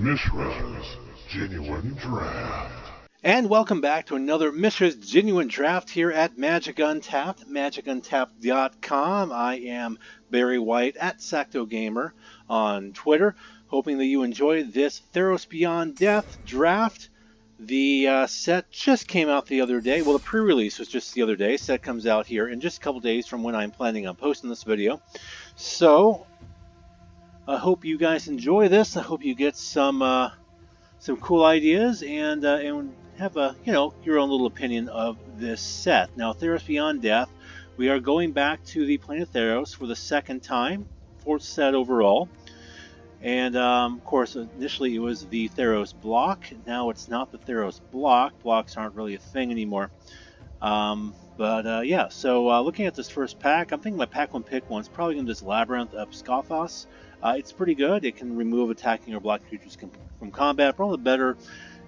Mishra's Genuine Draft. And welcome back to another Mishra's Genuine Draft here at Magic Untapped, magic.untapped.com. I am Barry White at Sacto Gamer on Twitter, hoping that you enjoyed this Theros Beyond Death draft. The set just came out the other day. Well, the pre-release was just the other day. Set comes out here in just a couple days from when I'm planning on posting this video. So, I hope you guys enjoy this. I hope you get some cool ideas and have your own little opinion of this set. Now, Theros Beyond Death, we are going back to the plane of Theros for the second time, fourth set overall. And of course, initially it was the Theros block. Now it's not the Theros block. Blocks aren't really a thing anymore. So looking at this first pack, I'm thinking my pack 1 pick one's probably going to just Labyrinth of Scothos. It's pretty good. It can remove attacking or blocking creatures from combat. Probably better,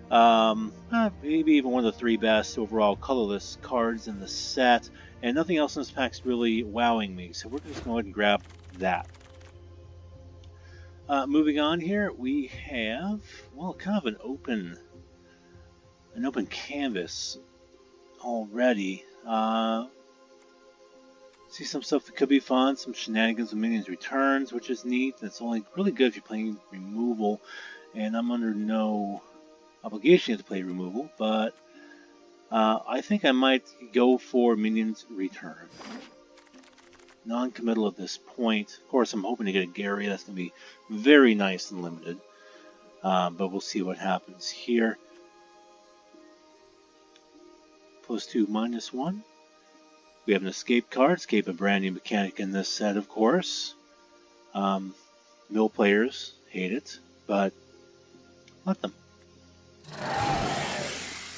maybe even one of the 3 best overall colorless cards in the set. And nothing else in this pack's really wowing me. So we're just going to go ahead and grab that. Moving on here, we have, well, kind of an open canvas already. See some stuff that could be fun, some shenanigans with minions returns, which is neat. That's only really good if you're playing removal, and I'm under no obligation to play removal, but I think I might go for minions return. Non-committal at this point. Of course, I'm hoping to get a Gary. That's going to be very nice and limited. But we'll see what happens here. +2, -1. We have an escape card. Escape, a brand new mechanic in this set, of course. Mill players hate it, but let them.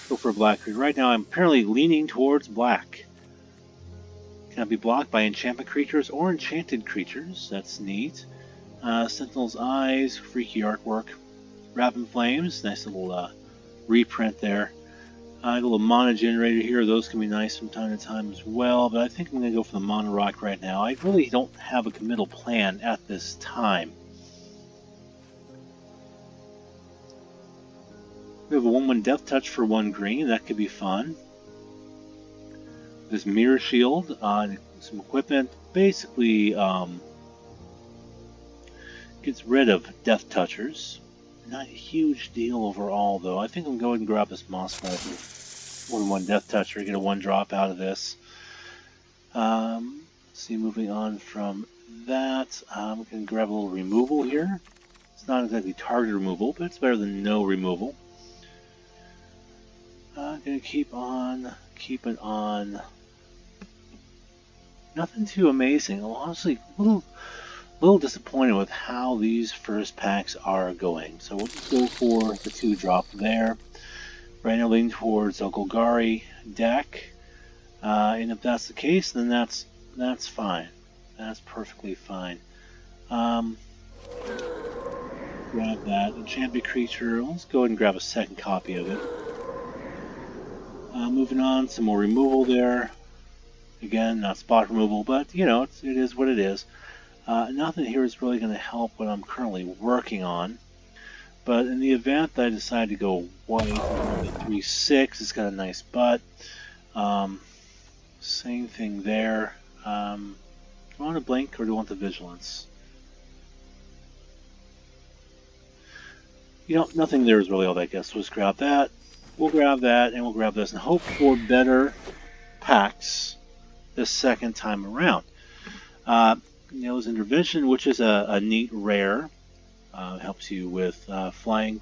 Go for a black green. Right now, I'm apparently leaning towards black. Cannot be blocked by enchantment creatures or enchanted creatures. That's neat. Sentinel's Eyes, freaky artwork. Rapid Flames, nice little reprint there. A little mana generator here. Those can be nice from time to time as well, but I think I'm going to go for the Mono Rock right now. I really don't have a committal plan at this time. We have a 1/1 Death Touch for 1 green. That could be fun. This Mirror Shield on some equipment basically gets rid of Death Touchers. Not a huge deal overall, though. I think I'm going to grab this Moss Mold 1/1 Death Toucher, get a 1-drop out of this. Let's see, moving on from that, we can grab a little removal here. It's not exactly target removal, but it's better than no removal. Gonna keep on keeping on. Nothing too amazing. I'm honestly a little disappointed with how these first packs are going. So we'll just go for the 2-drop there. Right now leaning towards a Golgari deck. And if that's the case, then that's fine. That's perfectly fine. Grab that enchantment creature. Let's go ahead and grab a second copy of it. Moving on, some more removal there. Again, not spot removal, but it is what it is. Nothing here is really going to help what I'm currently working on. But in the event that I decide to go white, the 3/6, it's got a nice butt. Same thing there. Do I want a blink or do I want the vigilance? Nothing there is really all that good. So let's grab that. We'll grab that, and we'll grab this, and hope for better packs this second time around. There's Intervention, which is a neat rare. Helps you with flying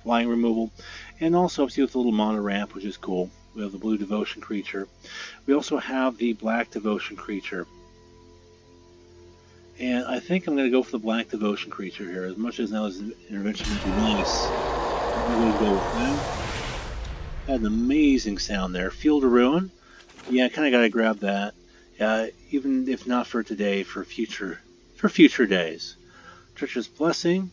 removal, and also helps you with a little mana ramp, which is cool. We have the blue Devotion creature. We also have the black Devotion creature. And I think I'm going to go for the black Devotion creature here. As much as now as Intervention would be nice, I'm going to go with that. Had an amazing sound there. Field of Ruin. Yeah, I kind of got to grab that. Even if not for today, for future days. Treacherous Blessing.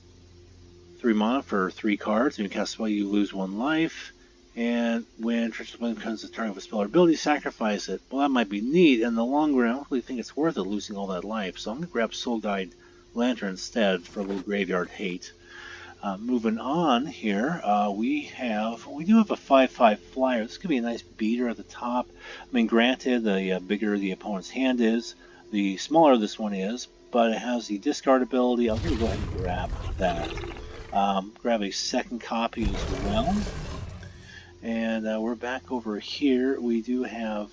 3 mana for 3 cards. When you cast a spell, you lose 1 life. And when Treacherous Blessing becomes the target of a spell or ability, sacrifice it. Well, that might be neat. In the long run, I don't really think it's worth it losing all that life. So I'm going to grab Soul Guide Lantern instead for a little graveyard hate. Moving on here, we do have a 5/5 flyer. This could be a nice beater at the top. I mean, granted, the bigger the opponent's hand is, the smaller this one is, but it has the discard ability. I'm going to go ahead and grab that. Grab a second copy as well. And we're back over here. We do have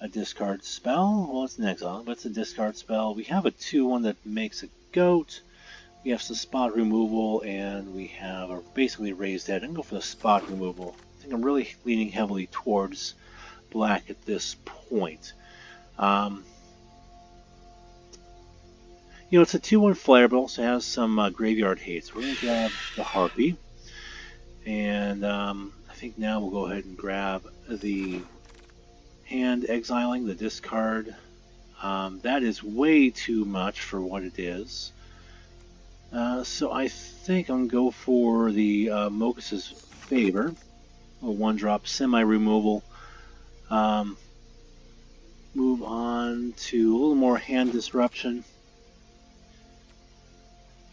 a discard spell. Well, it's an exile, but it's a discard spell. We have a 2/1 that makes a goat. We have some spot removal, and we have a basically raised head. I'm going to go for the spot removal. I think I'm really leaning heavily towards black at this point. It's a 2/1 flare, but also has some graveyard hates. We're going to grab the Harpy, and I think now we'll go ahead and grab the hand exiling, the discard. That is way too much for what it is. So I think I'm going to go for the Mogus's Favor, a 1-drop semi-removal. Move on to a little more hand disruption.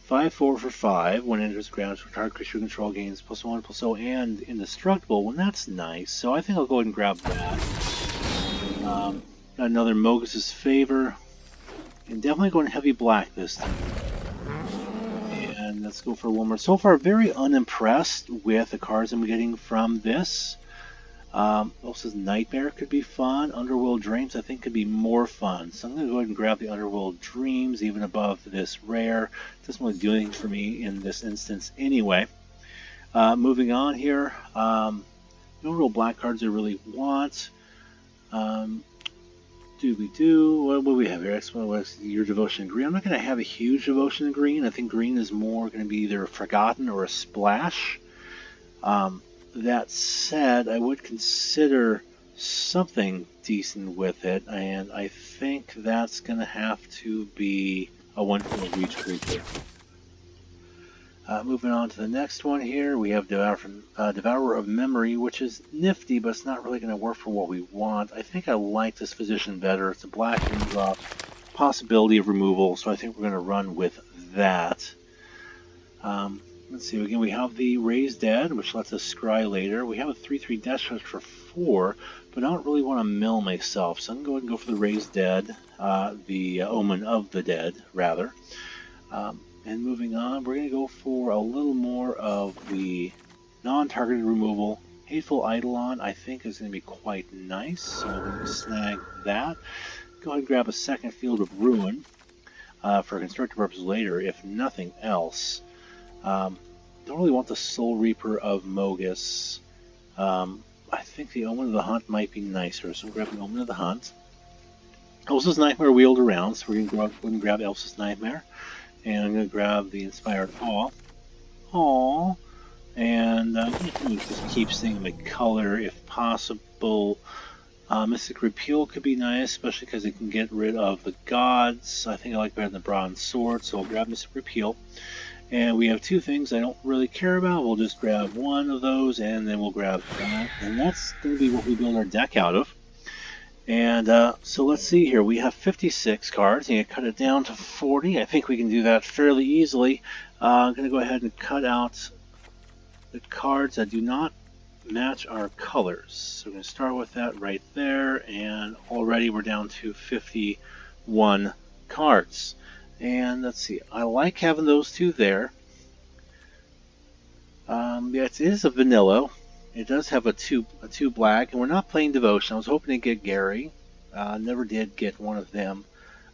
5/4 for 5. When it enters ground, target creature control gains +1/+0 and indestructible. Well, that's nice. So I think I'll go ahead and grab that. Got another Mogus's Favor. And definitely going heavy black this time. And let's go for one more. So far, very unimpressed with the cards I'm getting from this. Also, Nightmare could be fun. Underworld Dreams, I think, could be more fun. So I'm going to go ahead and grab the Underworld Dreams, even above this rare. Doesn't really do anything for me in this instance anyway. Moving on here. No real black cards I really want. What do we have here? What's your devotion in green? I'm not going to have a huge devotion in green. I think green is more going to be either a Forgotten or a Splash. That said, I would consider something decent with it, and I think that's going to have to be a 1/4 reach creature. Moving on to the next one here, we have Devourer of Memory, which is nifty, but it's not really going to work for what we want. I think I like this position better. It's a black drop, possibility of removal, so I think we're going to run with that. Let's see, again, we have the Raised Dead, which lets us scry later. We have a 3/3 Death Touch for 4, but I don't really want to mill myself, so I'm going to go ahead and go for the Raised Dead, the Omen of the Dead, rather. And moving on, we're going to go for a little more of the non-targeted removal. Hateful Eidolon, I think, is going to be quite nice, so I'm going to snag that. Go ahead and grab a second Field of Ruin for constructive purposes later, if nothing else. Don't really want the Soul Reaper of Mogus. I think the Omen of the Hunt might be nicer, so I'm grabbing Omen of the Hunt. Elsa's Nightmare wheeled around, so we're going to grab Elsa's Nightmare. And I'm going to grab the Inspired Awe. And just keep seeing my color if possible. Mystic Repeal could be nice, especially because it can get rid of the gods. I think I like better than the Bronze Sword, so I'll grab Mystic Repeal. And we have two things I don't really care about. We'll just grab one of those, and then we'll grab that. And that's going to be what we build our deck out of. And so let's see here. We have 56 cards. You can cut it down to 40. I think we can do that fairly easily. I'm going to go ahead and cut out the cards that do not match our colors. So we're going to start with that right there. And already we're down to 51 cards. And let's see, I like having those two there. Yeah, it is a vanilla. It does have a two black, and we're not playing Devotion. I was hoping to get Gary. Never did get one of them.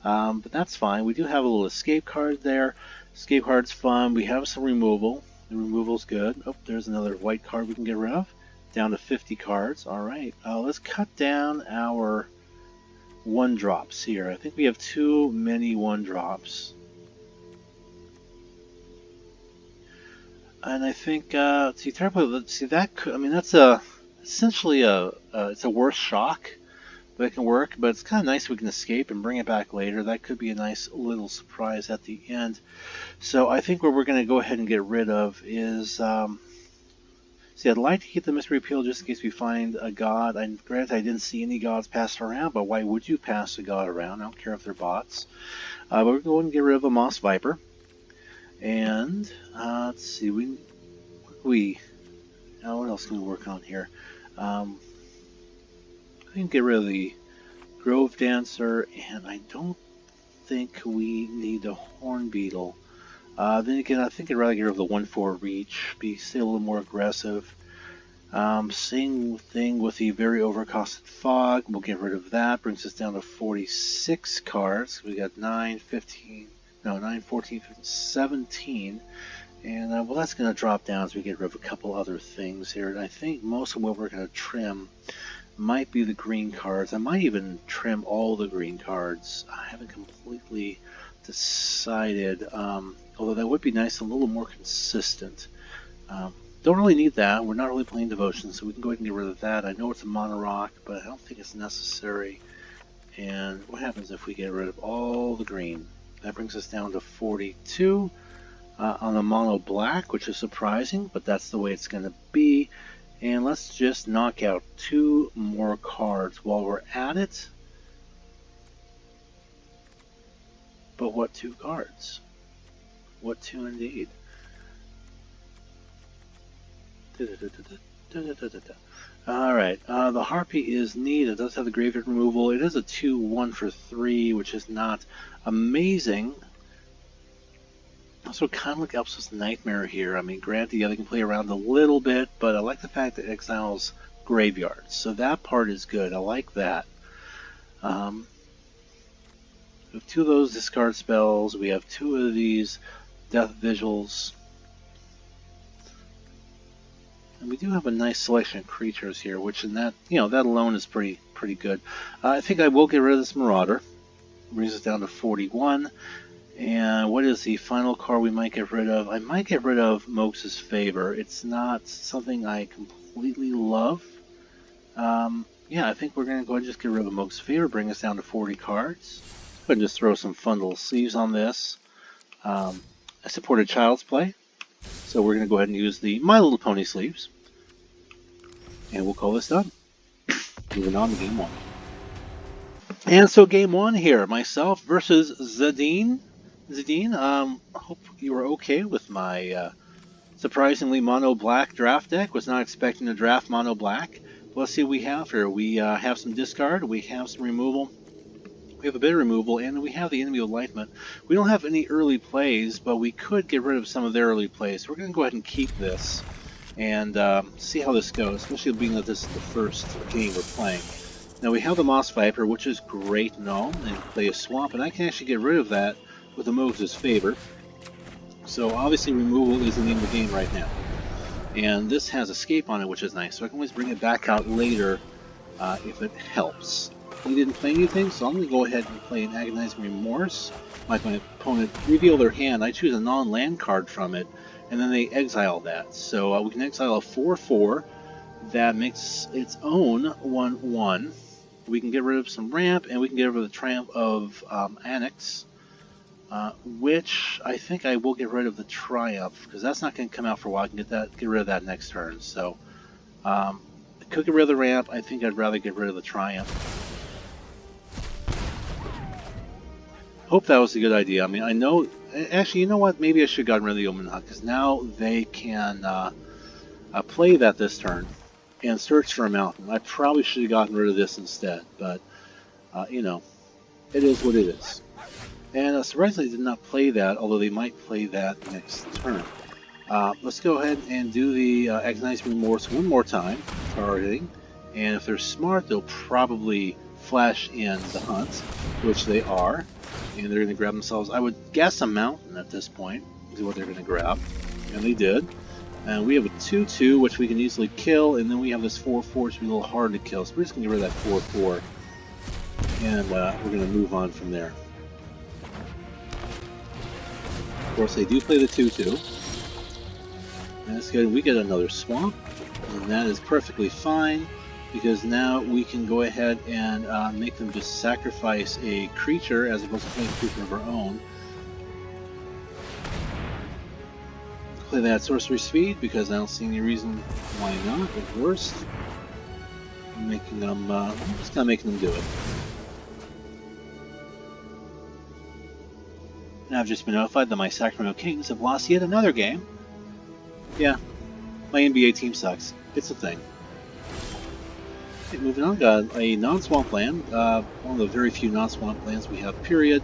But that's fine. We do have a little escape card there. Escape card's fun. We have some removal. The removal's good. Oh, there's another white card we can get rid of. Down to 50 cards. Alright, let's cut down our 1-drops here. I think we have too many 1-drops. And I think that's essentially it's a worse shock, but it can work. But it's kind of nice we can escape and bring it back later. That could be a nice little surprise at the end. So I think what we're going to go ahead and get rid of is see, I'd like to keep the Mystery Appeal just in case we find a god. Granted, I didn't see any gods passed around, but why would you pass a god around? I don't care if they're bots. But we're going to get rid of a Moss Viper. And let's see, what else can we work on here? We can get rid of the Grove Dancer, and I don't think we need a Horn Beetle. Then again, I think I'd rather get rid of the 1/4 reach, stay a little more aggressive. Same thing with the very overcosted Fog. We'll get rid of that. Brings us down to 46 cards. We got 9, 14, 15, 17. And well, that's going to drop down as we get rid of a couple other things here. And I think most of what we're going to trim might be the green cards. I might even trim all the green cards. I haven't completely decided. Although that would be nice, a little more consistent. Don't really need that. We're not really playing Devotion, so we can go ahead and get rid of that. I know it's a mono rock, but I don't think it's necessary. And what happens if we get rid of all the green? That brings us down to 42 on the mono black, which is surprising, but that's the way it's going to be. And let's just knock out 2 more cards while we're at it. But what 2 cards? What 2 indeed? Alright, the Harpy is neat. It does have the graveyard removal. It is a 2/1 for 3, which is not amazing. Also, kind of like Elspeth's Nightmare here. I mean, granted, yeah, they can play around a little bit, but I like the fact that it exiles graveyards. So that part is good. I like that. We have 2 of those discard spells. We have 2 of these Death Vigils. And we do have a nice selection of creatures here, which in that, that alone is pretty good. I think I will get rid of this Marauder. Brings us down to 41. And what is the final card we might get rid of? I might get rid of Mox's Favor. It's not something I completely love. Yeah, I think we're going to go ahead and just get rid of Mox's Favor, bring us down to 40 cards. Go ahead and just throw some fun little sleeves on this. I supported Child's Play, so we're going to go ahead and use the My Little Pony sleeves. And we'll call this done. Moving on to game 1. And so game 1 here, myself versus Zadine. Hope you were okay with my surprisingly mono black draft deck. Was not expecting to draft mono black. But let's see what we have here. We have some discard, we have some removal, we have a bit of removal, and we have the Enemy of Enlightenment. We don't have any early plays, but we could get rid of some of their early plays. So we're going to go ahead and keep this and see how this goes, especially being that this is the first game we're playing. Now we have the Moss Viper, which is great and all, and play a swamp, and I can actually get rid of that with the Mox's Favor. So obviously removal is the name of the game right now. And this has escape on it, which is nice, so I can always bring it back out later if it helps. He didn't play anything, so I'm going to go ahead and play an Agonizing Remorse. Like my opponent reveal their hand, I choose a non-land card from it, and then they exile that. So we can exile a 4/4 that makes its own 1/1. We can get rid of some ramp, and we can get rid of the Triumph of Annex, which I think I will get rid of the Triumph, because that's not going to come out for a while. I can get rid of that next turn. So I could get rid of the ramp. I think I'd rather get rid of the Triumph. Hope that was a good idea. I mean, I know... Actually, you know what? Maybe I should have gotten rid of the Omen Hut, because now they can play that this turn and search for a mountain. I probably should have gotten rid of this instead, but, you know, it is what it is. And surprisingly, they did not play that, although they might play that next turn. Let's go ahead and do the Agonizing Remorse one more time, targeting. And if they're smart, they'll probably flash in the hunt, which they are. And they're going to grab themselves, I would guess, a mountain at this point, is what they're going to grab. And they did. And we have a 2/2, which we can easily kill, and then we have this 4/4, which is a little hard to kill. So we're just going to get rid of that 4/4. And we're going to move on from there. Of course, they do play the 2/2. And that's good. We get another swamp, and that is perfectly fine, because now we can go ahead and make them just sacrifice a creature as opposed to playing a creature of our own. Play that Sorcery Speed, because I don't see any reason why not. At worst, I'm making them, just kind of making them do it. And I've just been notified that my Sacramento Kings have lost yet another game. Yeah, my NBA team sucks. It's a thing. Okay, moving on, got a non-swamp land. One of the very few non-swamp lands we have, period.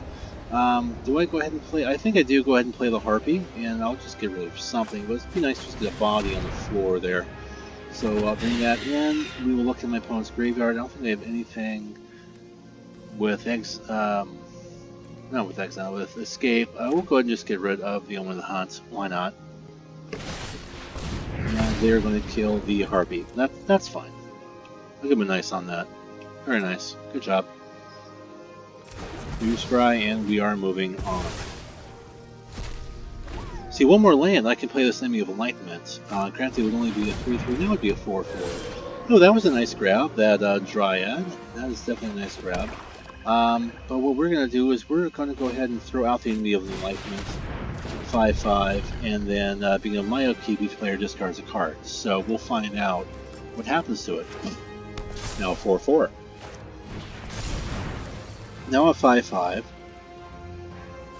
Do I go ahead and play? I think I do go ahead and play the Harpy, and I'll just get rid of something. But it'd be nice just to get a body on the floor there. So I'll bring that in. We will look at my opponent's graveyard. I don't think I have anything with not with exile, with escape. I will go ahead and just get rid of the Omen of the Hunt. Why not? And they're going to kill the Harpy. That's fine. I'll give them a nice on that. Very nice. Good job. Use Spry, and we are moving on. See, one more land, I can play this Enemy of Enlightenment. Granted, it would only be a 3/3, now it would be a 4/4. Oh, that was a nice grab, that Dryad. That is definitely a nice grab. But what we're going to do is we're going to go ahead and throw out the Enemy of Enlightenment, 5/5, and then being a my upkeep, each player discards a card. So we'll find out what happens to it. Now a 4/4. Now a 5/5.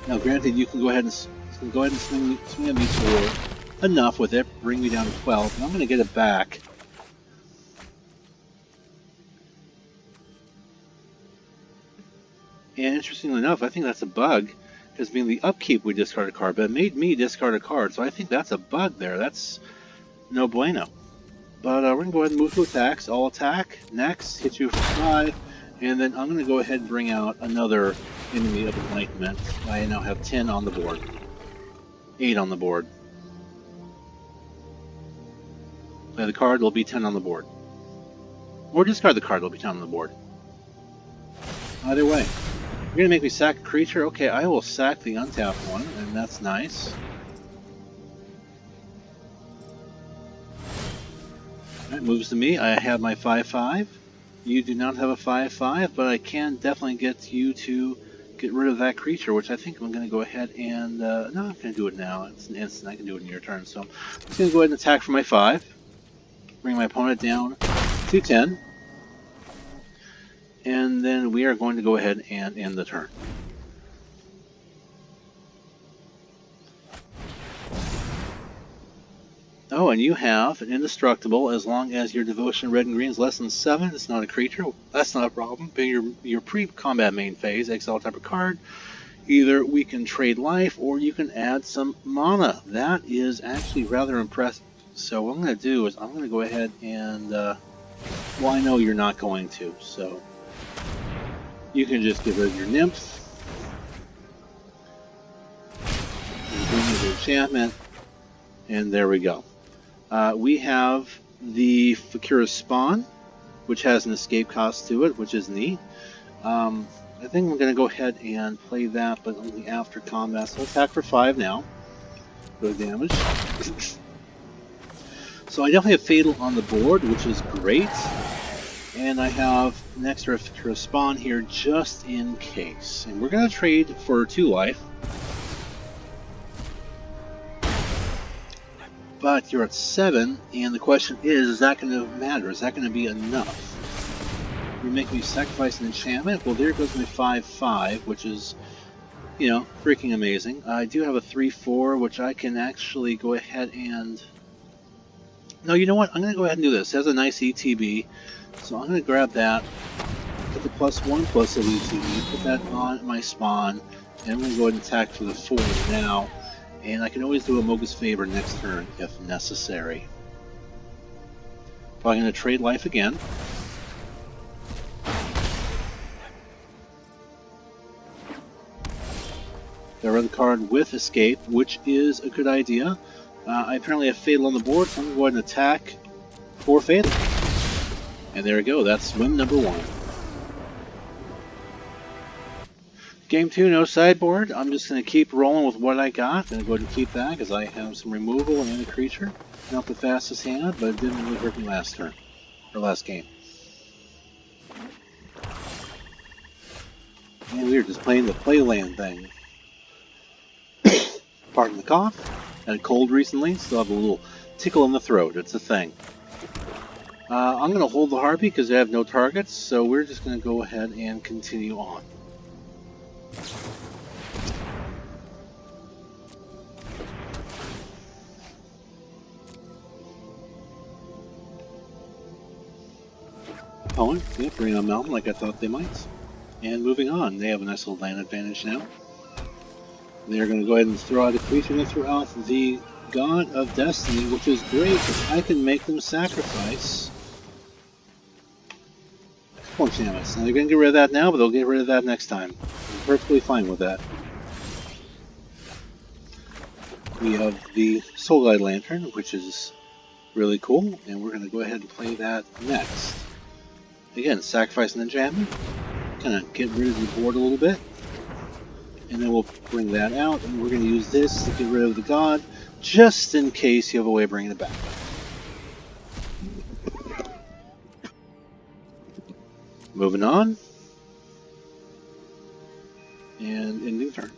Now, granted, you can go ahead and swing at me for enough with it, bring me down to 12, and I'm going to get it back. And interestingly enough, I think that's a bug, because being the upkeep we discard a card, but it made me discard a card, so I think that's a bug there. That's no bueno. But we're going to go ahead and move to attacks. I'll attack, next, hit you for 5, and then I'm going to go ahead and bring out another Enemy of Enlightenment. I now have 10 on the board. 8 on the board. Play the card, there'll be 10 on the board. Or discard the card, there'll be 10 on the board. Either way. You're going to make me sack a creature? Okay, I will sack the untapped one, and that's nice. That moves to me. I have my 5/5. You do not have a 5/5, but I can definitely get you to get rid of that creature, which I think I'm going to go ahead and... no, I'm going to do it now. It's an instant. I can do it in your turn. So I'm just going to go ahead and attack for my 5. Bring my opponent down to 10. And then we are going to go ahead and end the turn. Oh, and you have an indestructible as long as your devotion red and green is less than 7. It's not a creature. That's not a problem. Being your pre-combat main phase, exile type of card. Either we can trade life or you can add some mana. That is actually rather impressive. So what I'm going to do is I'm going to go ahead and... well, I know you're not going to, so... You can just get rid of your nymphs. And bring in the enchantment. And there we go. We have the Fakira's Spawn, which has an escape cost to it, which is neat. I think I'm going to go ahead and play that, but only after combat. So attack for 5 now. Good damage. So I definitely have Fatal on the board, which is great. And I have an extra Fakira's Spawn here just in case. And we're going to trade for 2 life. But you're at 7, and the question is that going to matter? Is that going to be enough? You make me sacrifice an enchantment? Well, there goes my 5/5, which is, you know, freaking amazing. I do have a 3/4, which I can actually go ahead and... No, you know what? I'm going to go ahead and do this. It has a nice ETB, so I'm going to grab that, put the +1+ of ETB, put that on my spawn, and I'm going to go ahead and attack for the 4 now. And I can always do a Moga's Favor next turn if necessary. Probably going to trade life again. Got rid of the card with Escape, which is a good idea. I apparently have Fatal on the board, so I'm going to go ahead and attack for Fatal. And there we go, that's win number 1. Game 2, no sideboard. I'm just going to keep rolling with what I got. I'm going to go ahead and keep that because I have some removal and a creature. Not the fastest hand, but it didn't really hurt me last turn. Or last game. And we were just playing the playland thing. Pardon the cough. Had a cold recently, still have a little tickle in the throat. It's a thing. I'm going to hold the Harpy because I have no targets, so we're just going to go ahead and continue on. opponent. Yeah, bring on Mountain like I thought they might. And moving on, they have a nice little land advantage now. They're going to go ahead and throw out a creature. They're going to throw out the God of Destiny, which is great because I can make them sacrifice Form Shamus. Now they're going to get rid of that now, but they'll get rid of that next time. I'm perfectly fine with that. We have the Soul Guide Lantern, which is really cool, and we're going to go ahead and play that next. Again, sacrifice an enchantment, kind of get rid of the board a little bit, and then we'll bring that out, and we're going to use this to get rid of the god, just in case you have a way of bringing it back. Moving on, and ending turn.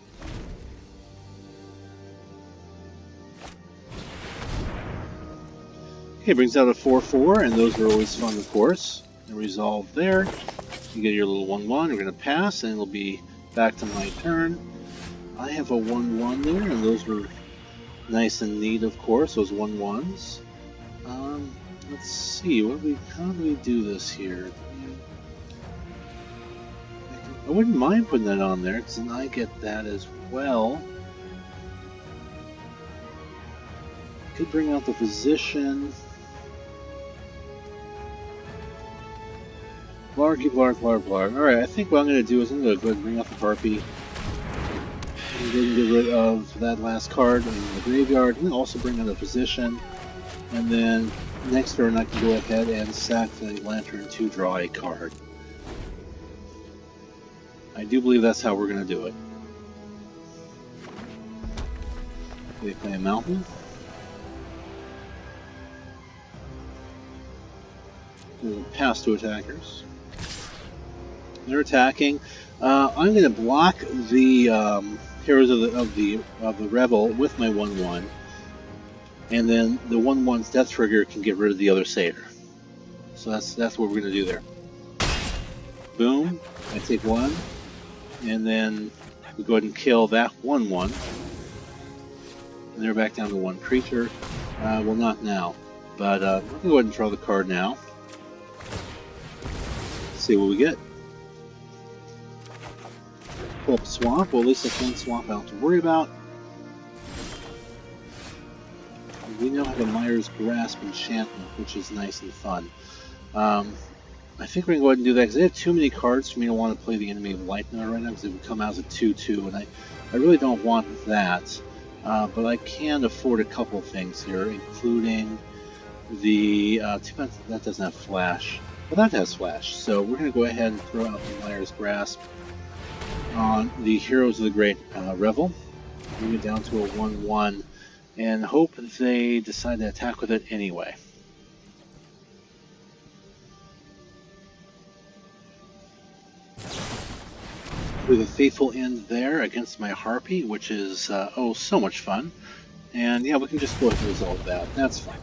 Okay, brings out a 4/4, and those are always fun, of course. And resolve there. You get your little 1/1. We're going to pass, and it'll be back to my turn. I have a 1/1 there, and those were nice and neat, of course. Those 1/1s. Let's see. How do we do this here? I wouldn't mind putting that on there, because then I get that as well. Could bring out the Physician. Blargy, blarg, blarg, blarg. Alright, I think what I'm going to do is I'm going to go ahead and bring out the Harpy. And then get rid of that last card in the graveyard. And also bring out the Physician. And then next turn I can go ahead and sack the Lantern to draw a card. I do believe that's how we're going to do it. They play a Mountain. We'll pass to attackers. They're attacking. I'm going to block the Heroes of the Revel with my 1/1, and then the 1/1's Death Trigger can get rid of the other Satyr. So that's what we're going to do there. Boom! I take one, and then we go ahead and kill that 1/1, and they're back down to one creature. Well, not now, but we're going to go ahead and draw the card now. See what we get. Pull up Swamp. Well, at least that's one Swamp I don't have to worry about. We now have a Mire's Grasp enchantment, which is nice and fun. I think we're going to go ahead and do that because I have too many cards for me to want to play the Enemy of Light now right now because it would come out as a 2/2, and I really don't want that. But I can afford a couple things here, including the... too bad that doesn't have Flash. Well, that has Flash, so we're going to go ahead and throw out the Mire's Grasp on the Heroes of the Great Revel. Bring it down to a 1/1, and hope they decide to attack with it anyway. With a faithful end there against my Harpy, which is, oh, so much fun. And yeah, we can just go ahead and resolve that. That's fine.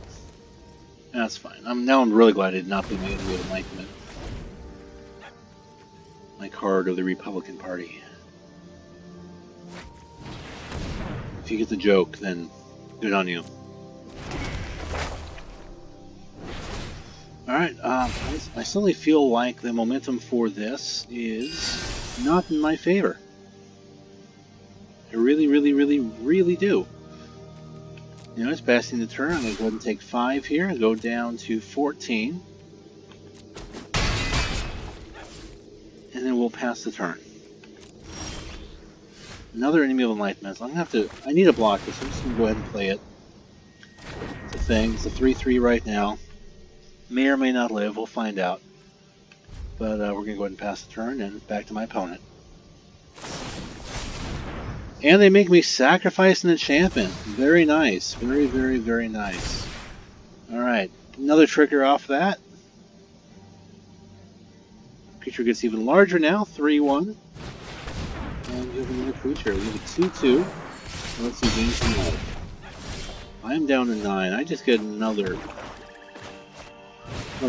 That's fine. Now I'm really glad I did not play my Enemy of Enlightenment. My card of the Republican Party. If you get the joke, then good on you. Alright, I suddenly feel like the momentum for this is not in my favor. I really, really, really, really do. You know, it's passing the turn. I'm going to go ahead and take 5 here and go down to 14. And then we'll pass the turn. Another Enemy of Enlightenment. I'm going to have to... I need to block this. I'm just going to go ahead and play it. It's a thing. It's a 3/3 right now. May or may not live. We'll find out. But we're going to go ahead and pass the turn and back to my opponent. And they make me sacrifice an enchantment. Very nice. Very, very, very nice. Alright. Another trigger off that. Creature gets even larger now. 3/1. And you have another creature. We have a 2/2. Let's see, gain some life. I am down to 9. I just get another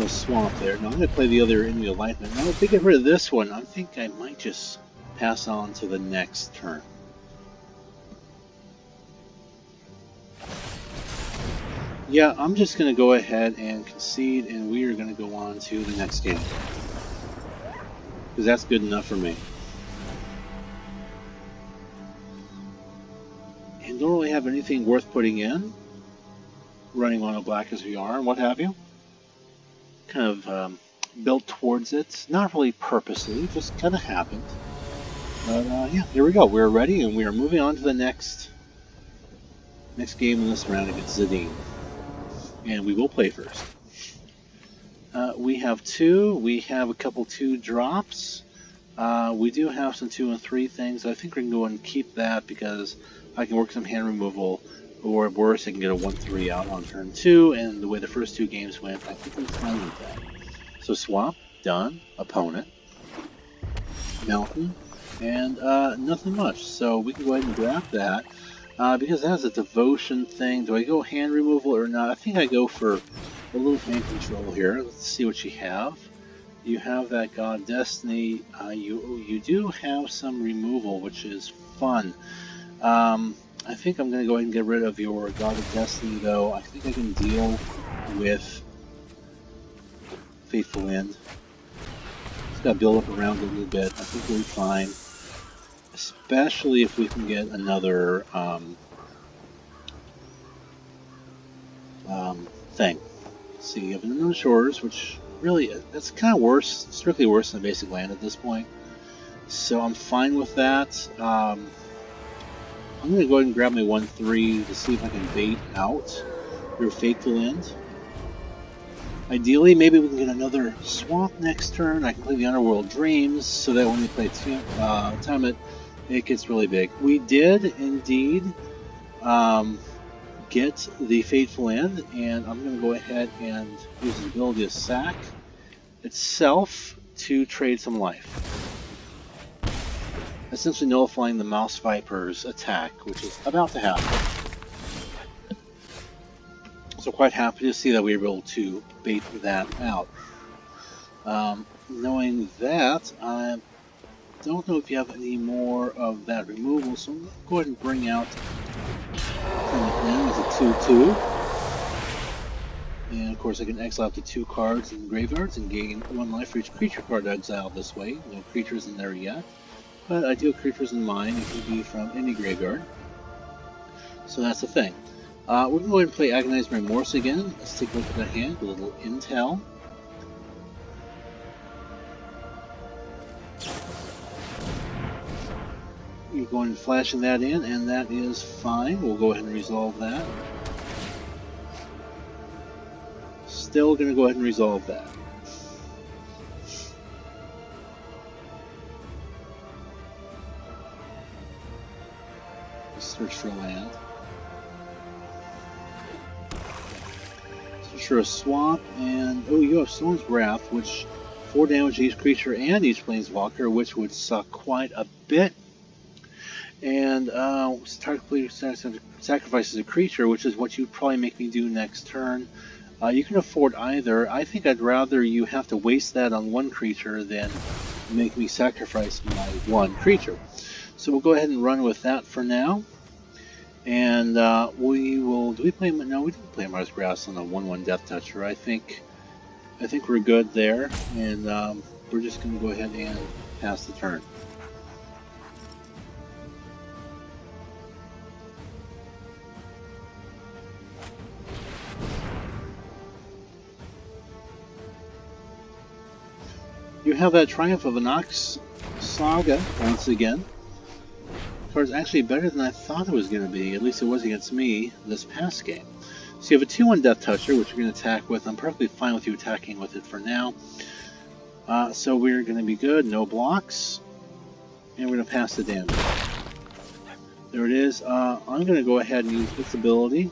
Swamp there. Now I'm going to play the other Enemy of Enlightenment. Now if they get rid of this one, I think I might just pass on to the next turn. Yeah, I'm just going to go ahead and concede, and we are going to go on to the next game. Because that's good enough for me. And don't really have anything worth putting in. Running on a black as we are, and what have you. Kind of built towards it. Not really purposely, just kind of happened. But yeah, here we go. We're ready, and we are moving on to the next game in this round against Zadine. And we will play first. We have 2. We have a couple 2 drops. We do have some 2 and 3 things. I think we can go and keep that because I can work some hand removal. Or worse, I can get a 1-3 out on turn 2, and the way the first 2 games went, I think I'm fine with that. So swap, done, opponent, mountain, and nothing much. So we can go ahead and grab that. Because that has a devotion thing. Do I go hand removal or not? I think I go for a little hand control here. Let's see what you have. You have that God Destiny. You do have some removal, which is fun. I think I'm going to go ahead and get rid of your God of Destiny, though. I think I can deal with Faithful End. Just got to build up around it a little bit. I think we'll be fine. Especially if we can get another thing. Let's see, you have another Shores, which really, that's kind of worse, strictly worse than basic land at this point. So I'm fine with that. I'm going to go ahead and grab my 1-3 to see if I can bait out your Fateful End. Ideally, maybe we can get another swamp next turn. I can play the Underworld Dreams so that when we play Time it gets really big. We did indeed get the Fateful End, and I'm going to go ahead and use the ability to sack itself to trade some life. Essentially nullifying the Mouse Viper's attack, which is about to happen. So quite happy to see that we were able to bait that out. Knowing that, I don't know if you have any more of that removal, so I'm going to go ahead and bring out as a 2-2. And of course I can exile up to 2 cards in graveyards and gain 1 life for each creature card exiled this way. No creatures in there yet. But I do have creatures in mind. It can be from any graveyard. So that's the thing. We're going to go ahead and play Agonized Remorse again. Let's take a look at that hand, a little intel. You're going to flashing that in, and that is fine. We'll go ahead and resolve that. Still going to go ahead and resolve that. Search for land. Search for a swamp, and oh, you have Storm's Wrath, which 4 damage to each creature and each planeswalker, which would suck quite a bit. And sacrifices a creature, which is what you'd probably make me do next turn. You can afford either. I think I'd rather you have to waste that on 1 creature than make me sacrifice my 1 creature. So we'll go ahead and run with that for now. And we will. Do we play? No, we didn't play Mars Grass on a 1/1 Death Toucher. I think we're good there, and we're just going to go ahead and pass the turn. You have that Triumph of Anox Saga once again. The card's actually better than I thought it was going to be. At least it was against me this past game. So you have a 2/1 Death Toucher, which you're going to attack with. I'm perfectly fine with you attacking with it for now. So we're going to be good. No blocks. And we're going to pass the damage. There it is. I'm going to go ahead and use this ability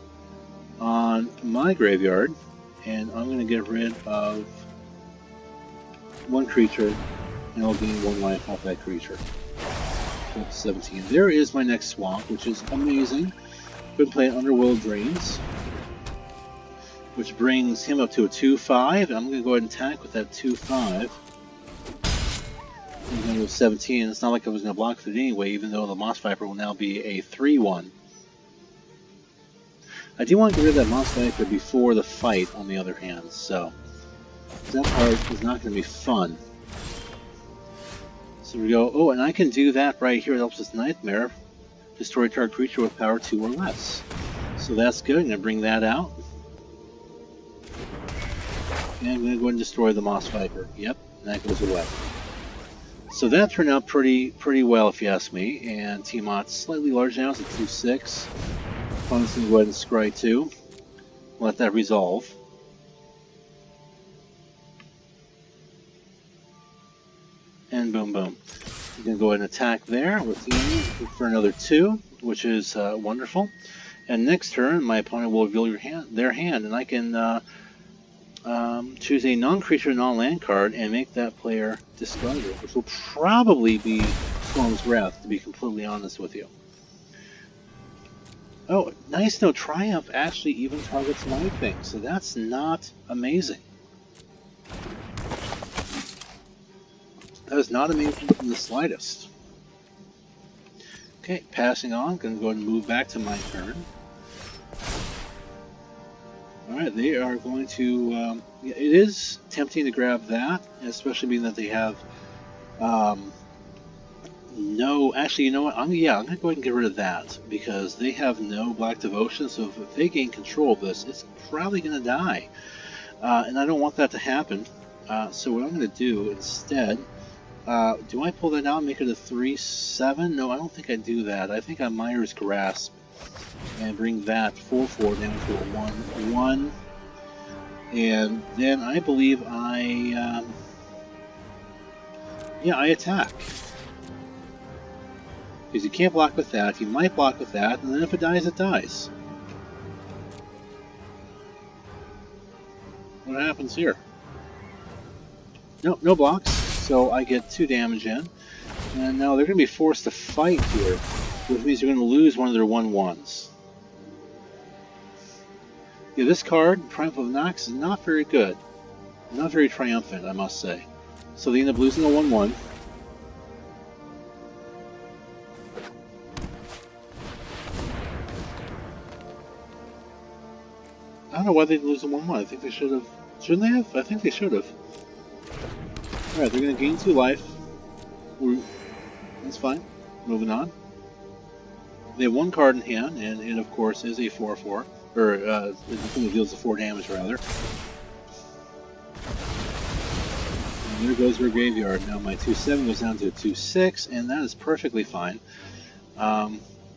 on my graveyard. And I'm going to get rid of 1 creature. And I'll gain 1 life off that creature. 17. There is my next swamp, which is amazing. Going to play Underworld Dreams, which brings him up to a 2/5. I'm going to go ahead and attack with that 2/5. I'm going to go 17. It's not like I was going to block it anyway, even though the Moss Viper will now be a 3/1. I do want to get rid of that Moss Viper before the fight, on the other hand, so that part is not going to be fun. So we go, oh, and I can do that right here. It helps with Nightmare. Destroy target creature with power 2 or less. So that's good. I'm going to bring that out. And I'm going to go ahead and destroy the Moss Viper. Yep, and that goes away. So that turned out pretty well, if you ask me. And Tiamat's slightly large now. It's a 2/6. Opponent's going to go ahead and scry 2. Let that resolve. And boom, boom. You can go ahead and attack there with the for another 2, which is wonderful. And next turn, my opponent will reveal their hand, and I can choose a non-creature, non-land card and make that player discard it, which will probably be Storm's Wrath, to be completely honest with you. Oh, nice, no, Triumph actually even targets my thing, so that's not amazing. That is not amazing in the slightest. Okay, passing on, going to go ahead and move back to my turn. Alright, they are going to... it is tempting to grab that, especially being that they have... no... Actually, you know what? I'm going to go ahead and get rid of that, because they have no Black Devotion, so if they gain control of this, it's probably going to die. And I don't want that to happen. So what I'm going to do instead... do I pull that out and make it a 3/7? No, I don't think I do that. I think I Mire's Grasp and bring that 4/4 down to a 1/1. And then I believe I attack. Because you can't block with that, you might block with that, and then if it dies, it dies. What happens here? Nope, no blocks. So I get 2 damage in, and now they're going to be forced to fight here, which means they're going to lose one of their 1/1s. Yeah, this card, Triumph of Nox, is not very good. Not very triumphant, I must say. So they end up losing a 1/1. I don't know why they lose a 1/1. I think they should have. Shouldn't they have? I think they should have. Alright, they're going to gain 2 life. That's fine. Moving on. They have 1 card in hand, and it, of course, is a 4/4. Or, the thing that deals the 4 damage, rather. And there goes their graveyard. Now my 2/7 goes down to a 2/6, and that is perfectly fine.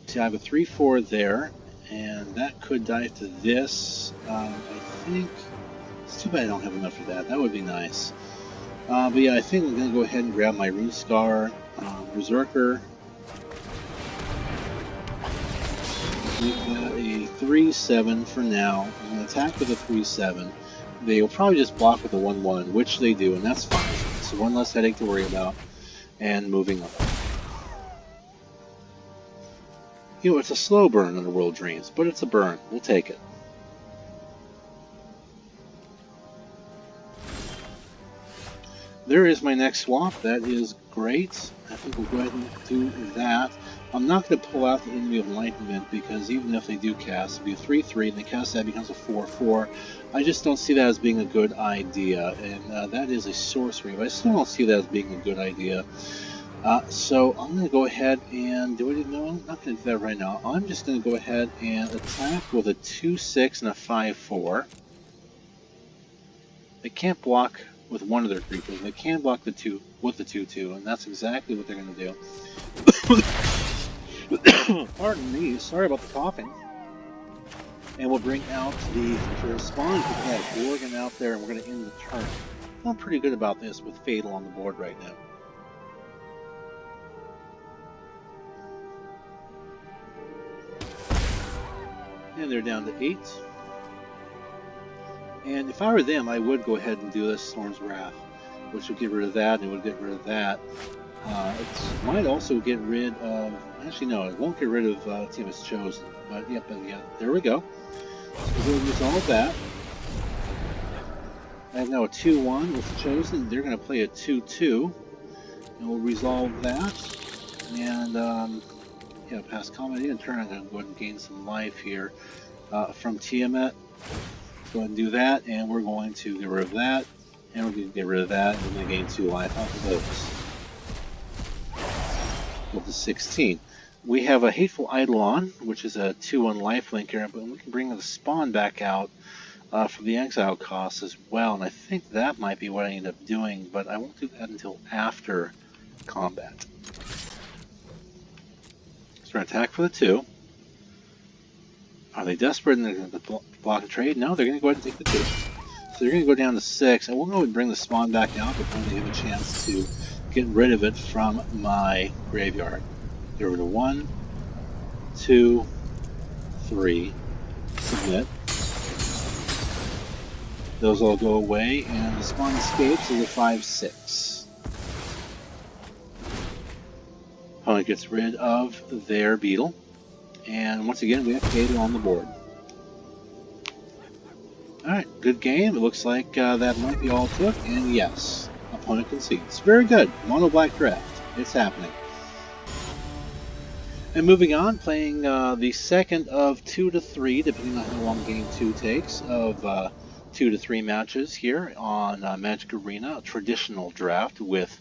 See, I have a 3/4 there, and that could die to this. I think... It's too bad I don't have enough for that. That would be nice. But yeah, I think I'm going to go ahead and grab my Rune Scar, Berserker. Make that a 3/7 for now. I'm going to attack with a 3/7. They will probably just block with a 1/1, which they do, and that's fine. So 1 less headache to worry about, and moving on. You know, it's a slow burn under World Dreams, but it's a burn. We'll take it. There is my next swap. That is great. I think we'll go ahead and do that. I'm not going to pull out the Enemy of Enlightenment because even if they do cast, it'll be a 3/3 and they cast that becomes a 4/4. I just don't see that as being a good idea, and that is a sorcery, but I still don't see that as being a good idea. So I'm going to go ahead and do it. No, I'm not going to do that right now. I'm just going to go ahead and attack with a 2/6 and a 5/4. They can't block with one of their creatures. They can block the 2 with the 2/2, and that's exactly what they're going to do. Pardon me, sorry about the coughing. And we'll bring out the respond to that Gorgon out there, and we're going to end the turn. I'm pretty good about this with Fatal on the board right now. And they're down to 8. And if I were them, I would go ahead and do this Storm's Wrath, which would get rid of that, and it would get rid of that. It might also get rid of... Actually, no, it won't get rid of Tiamat's Chosen. But yeah, there we go. So we'll resolve that. I have now a 2/1 with Chosen. They're going to play a 2/2. And we'll resolve that. And, yeah, past combat in turn, I'm going to go ahead and gain some life here. from Tiamat. Go ahead and do that, and we're going to get rid of that, and we're going to get rid of that, and we're going to gain 2 life off of those. Go to 16. We have a Hateful Eidolon, which is a 2-1 lifelinker, but we can bring the spawn back out for the exile cost as well, and I think that might be what I end up doing, but I won't do that until after combat. So we're going to attack for the 2. Are they desperate and they're going to block a trade? No, they're going to go ahead and take the 2. So they're going to go down to 6, and we'll go and bring the spawn back out before they have a chance to get rid of it from my graveyard. Get rid of 1, 2, 3, submit. Those all go away, and the spawn escapes as a 5/6. Opponent gets rid of their beetle. And once again, we have Kato on the board. Alright, good game. It looks like that might be all it took. And yes, opponent concedes. Very good. Mono black draft. It's happening. And moving on, playing the second of 2 to 3, depending on how long game 2 takes, of 2 to 3 matches here on Magic Arena, a traditional draft with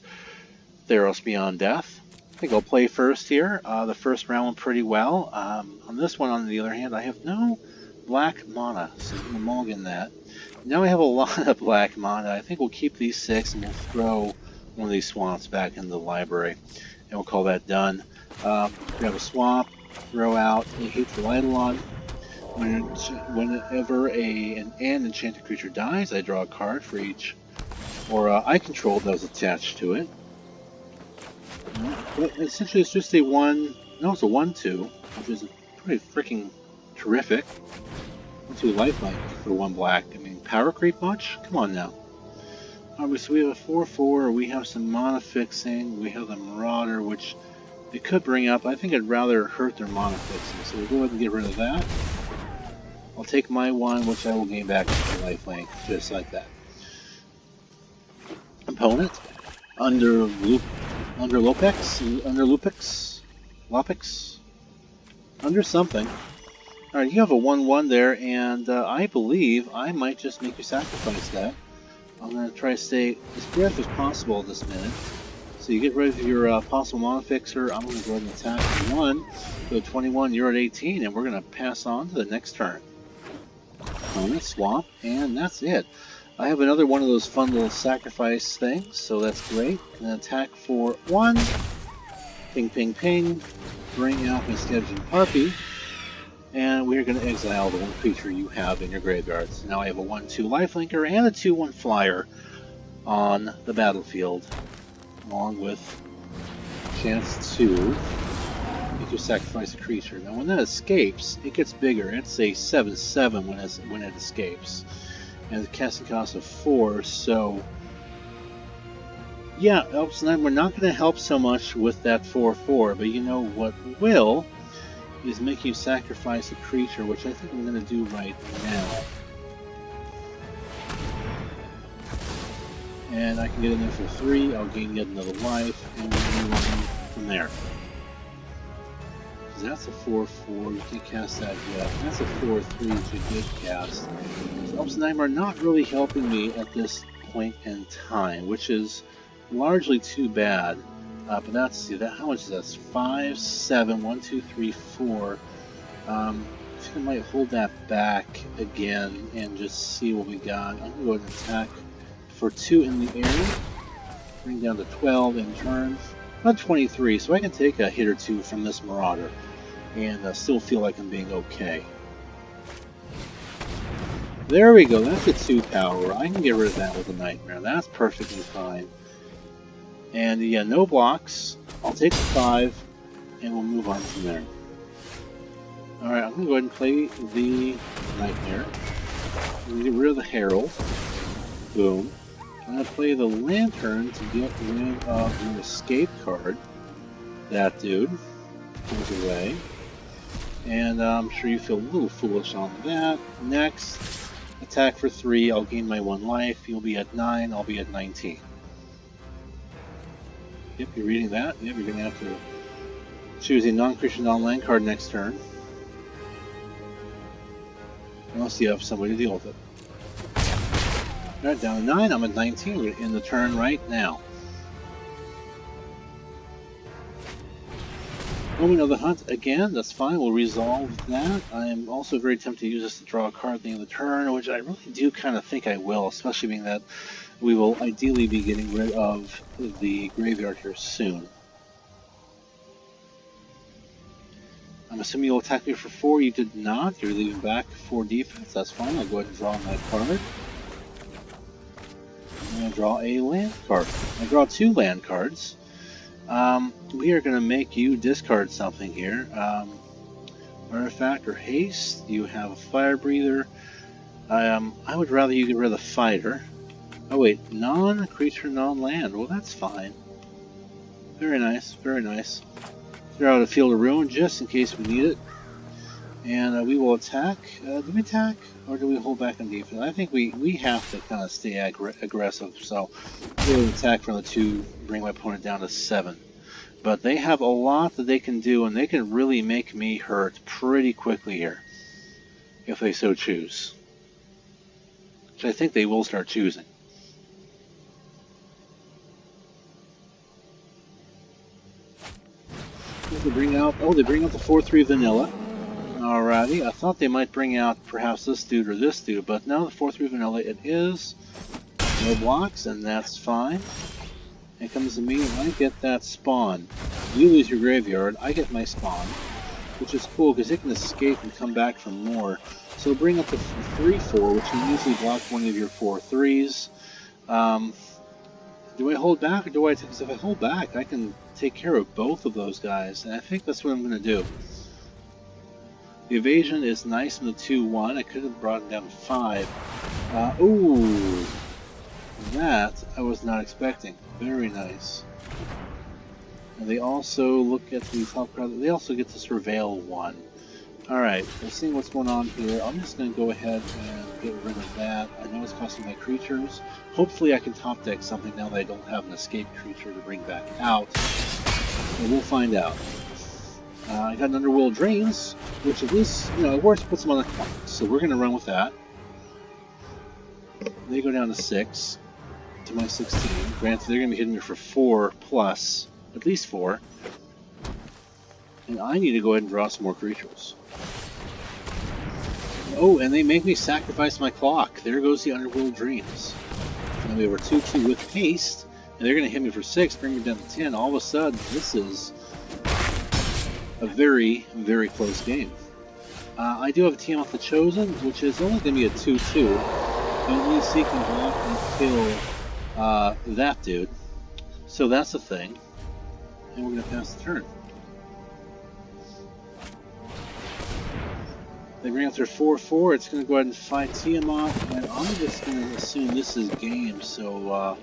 Theros Beyond Death. I think I'll play first here. The first round went pretty well. On this one, on the other hand, I have no black mana, so I'm going to mulligan that. Now I have a lot of black mana. I think we'll keep these 6 and we'll throw one of these swamps back into the library. And we'll call that done. Grab a swamp, throw out a Hateful Eidolon. Whenever an enchanted creature dies, I draw a card for each I control that was attached to it. But essentially it's just a 1/2, which is pretty freaking terrific. 1/2 lifelink for 1 black. I mean, power creep much? Come on now. Alright, so we have a 4/4, we have some mana fixing, we have the Marauder, which they could bring up. I think I'd rather hurt their mana fixing, so we'll go ahead and get rid of that. I'll take my 1, which I will gain back to the lifelink, just like that. Opponent, under something. Alright, you have a 1/1 there, and I believe I might just make you sacrifice that. I'm going to try to stay as aggressive as possible this minute. So you get rid of your possible mana fixer. I'm going to go ahead and attack for 1. Go 21, you're at 18, and we're going to pass on to the next turn. Opponent, swamp, and that's it. I have another one of those fun little sacrifice things, so that's great. And attack for 1. Ping, ping, ping. Bring out my Scavenging Harpy. And we're going to exile the 1 creature you have in your graveyard. So now I have a 1/2 lifelinker and a 2/1 flyer on the battlefield, along with a chance to make you sacrifice a creature. Now when that escapes, it gets bigger. It's a 7/7 when it escapes. And the casting cost of 4, so yeah, Elves and I, we're not going to help so much with that 4/4, but you know what will is make you sacrifice a creature, which I think I'm going to do right now. And I can get in there for 3, I'll gain yet another life, and we'll move on from there. Because that's a 4/4, you can't cast that yet. That's a 4/3 you did cast. So Elves and I are not really helping me at this point in time, which is largely too bad. But that's, see, that, how much is that? 5, 7, 1, 2, 3, 4. I think I might hold that back again and just see what we got. I'm going to go ahead and attack for 2 in the air. Bring down to 12 in turn. Not 23, so I can take a hit or 2 from this Marauder and still feel like I'm being okay. There we go, that's a 2 power. I can get rid of that with a Nightmare. That's perfectly fine. And yeah, no blocks. I'll take the 5, and we'll move on from there. Alright, I'm going to go ahead and play the Nightmare. I'm going to get rid of the Herald. Boom. I'm going to play the Lantern to get rid of your escape card. That dude goes away. And I'm sure you feel a little foolish on that. Next, attack for 3. I'll gain my 1 life. You'll be at 9. I'll be at 19. Yep, you're reading that. Yep, you're going to have to choose a non-creature, non-land card next turn. Unless you have somebody to deal with it. Alright, down to 9. I'm at 19. We're going to end the turn right now. Moment of the Hunt again. That's fine. We'll resolve that. I am also very tempted to use this to draw a card at the end of the turn, which I really do kind of think I will, especially being that we will ideally be getting rid of the graveyard here soon. I'm assuming you'll attack me for 4. You did not. You're leaving back 4 defense. That's fine. I'll go ahead and draw my card. I'm going to draw a land card. I draw 2 land cards. We are going to make you discard something here. Artifact or haste. You have a fire breather. I would rather you get rid of the fighter. Oh wait, non-creature, non-land. Well, that's fine. Very nice, very nice. Clear out a field of ruin just in case we need it. And we will attack. Do we attack? Or do we hold back on defense? I think we have to kind of stay aggressive. So we'll attack from the 2, bring my opponent down to 7. But they have a lot that they can do, and they can really make me hurt pretty quickly here. If they so choose. Which I think they will start choosing. They bring out the 4/3 vanilla. Alrighty, I thought they might bring out perhaps this dude or this dude, but no, the 4/3 vanilla it is. No blocks, and that's fine. It comes to me, and I get that spawn. You lose your graveyard, I get my spawn, which is cool because it can escape and come back for more. So bring up the 3/4, which can usually block one of your 4/3s. Do I hold back or do I? Because if I hold back, I can take care of both of those guys, and I think that's what I'm going to do. The evasion is nice in the 2/1. I could have brought it down to 5. Ooh, that I was not expecting. Very nice. And they also look at the top card. They also get to surveil 1. Alright, we're seeing what's going on here. I'm just going to go ahead and get rid of that. I know it's costing my creatures. Hopefully I can top deck something now that I don't have an escape creature to bring back out. And we'll find out. I got an Underworld Dreams, which at least, at worst puts them on the clock. So we're going to run with that. They go down to 6. To my 16. Granted, they're going to be hitting me for 4 plus, at least 4. And I need to go ahead and draw some more creatures. Oh, and they make me sacrifice my clock. There goes the Underworld Dreams. And we have our 2/2 with haste, and they're going to hit me for 6, bring me down to 10. All of a sudden, this is a very, very close game. I do have a Tiamat the Chosen, which is only going to be a 2/2. But at least he can block and kill that dude. So that's the thing. And we're going to pass the turn. They bring out their 4/4. It's going to go ahead and fight Tiamat. And I'm just going to assume this is game. So,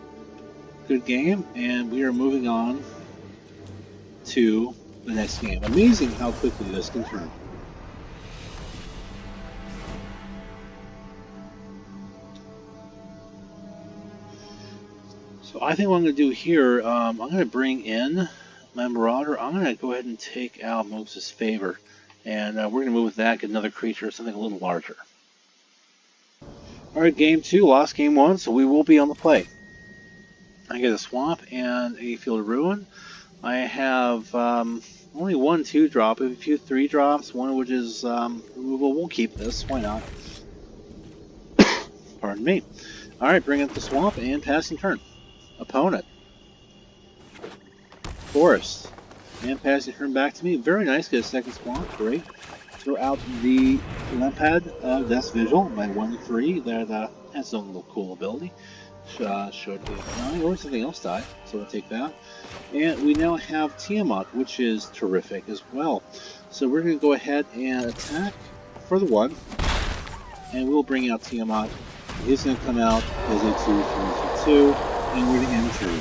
good game. And we are moving on to the next game. Amazing how quickly this can turn. So I think what I'm going to do here, I'm going to bring in my Marauder. I'm going to go ahead and take out Moses' Favor. And we're going to move with that, get another creature, something a little larger. Alright, game 2, lost game 1, so we will be on the play. I get a Swamp and a Field of Ruin. I have only 1 2-drop, a few 3-drops, one of which is removal. We'll keep this, why not? Pardon me. Alright, bring up the Swamp and passing turn. Opponent. Forest. And passing turn back to me. Very nice, get a second Swamp, great. Throw out the Lampad of Death's Vigil, my 1/3, that has some little cool ability. Should die, or something else die, so we'll take that. And we now have Tiamat, which is terrific as well. So we're going to go ahead and attack for the 1, and we'll bring out Tiamat. He's going to come out as a 2/3/2, and we're going to end turn.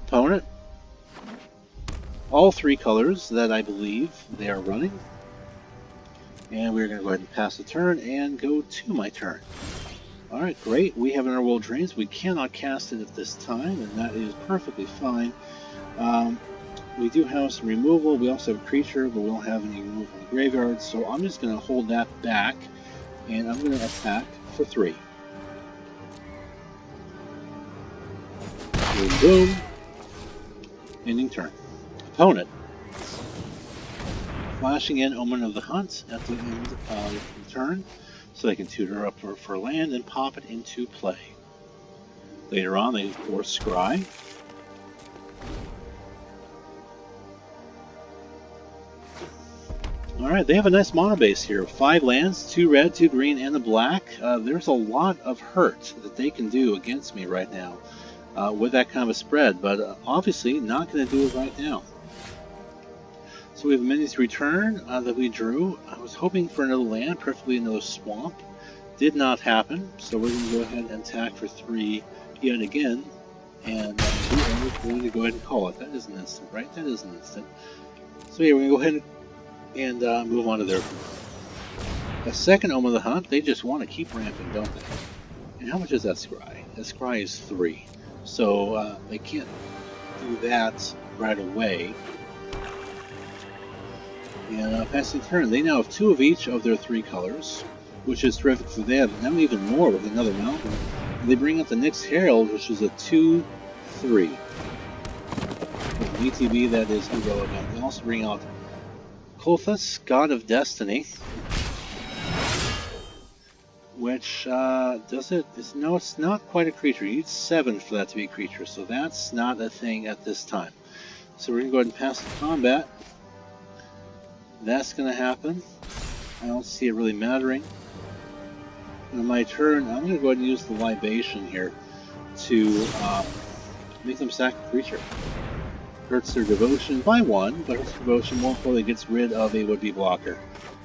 Opponent. All 3 colors that I believe they are running. And we're going to go ahead and pass the turn and go to my turn. Alright, great. We have an Underworld Dreams. We cannot cast it at this time, and that is perfectly fine. We do have some removal. We also have a creature, but we don't have any removal in the graveyard, so I'm just going to hold that back, and I'm going to attack for 3. Boom, boom. Ending turn. Opponent. Flashing in Omen of the Hunt at the end of the turn, so they can tutor up for land and pop it into play. Later on, they force Scry. Alright, they have a nice mono base here. 5 lands, 2 red, 2 green, and a black. There's a lot of hurt that they can do against me right now with that kind of a spread, but obviously not going to do it right now. So we have a minions return that we drew. I was hoping for another land, preferably another swamp. Did not happen, so we're going to go ahead and attack for 3 yet again. And we're going to go ahead and call it. That is an instant, right? That is an instant. So yeah, we're going to go ahead and move on to their a second Omen of the Hunt. They just want to keep ramping, don't they? And how much is that Scry? That Scry is 3. So they can't do that right away. And passing turn, they now have 2 of each of their 3 colors, which is terrific for them. Now even more with another mountain. And they bring out the Nyx Herald, which is a 2/3. With an ETB that is irrelevant. They also bring out Klothys, God of Destiny, which does it? No, it's not quite a creature. You need 7 for that to be a creature, so that's not a thing at this time. So we're going to go ahead and pass the combat. That's going to happen. I don't see it really mattering. On my turn, I'm going to go ahead and use the Libation here to make them sack a creature. Hurts their devotion by 1, but hurts devotion more importantly gets rid of a would-be blocker.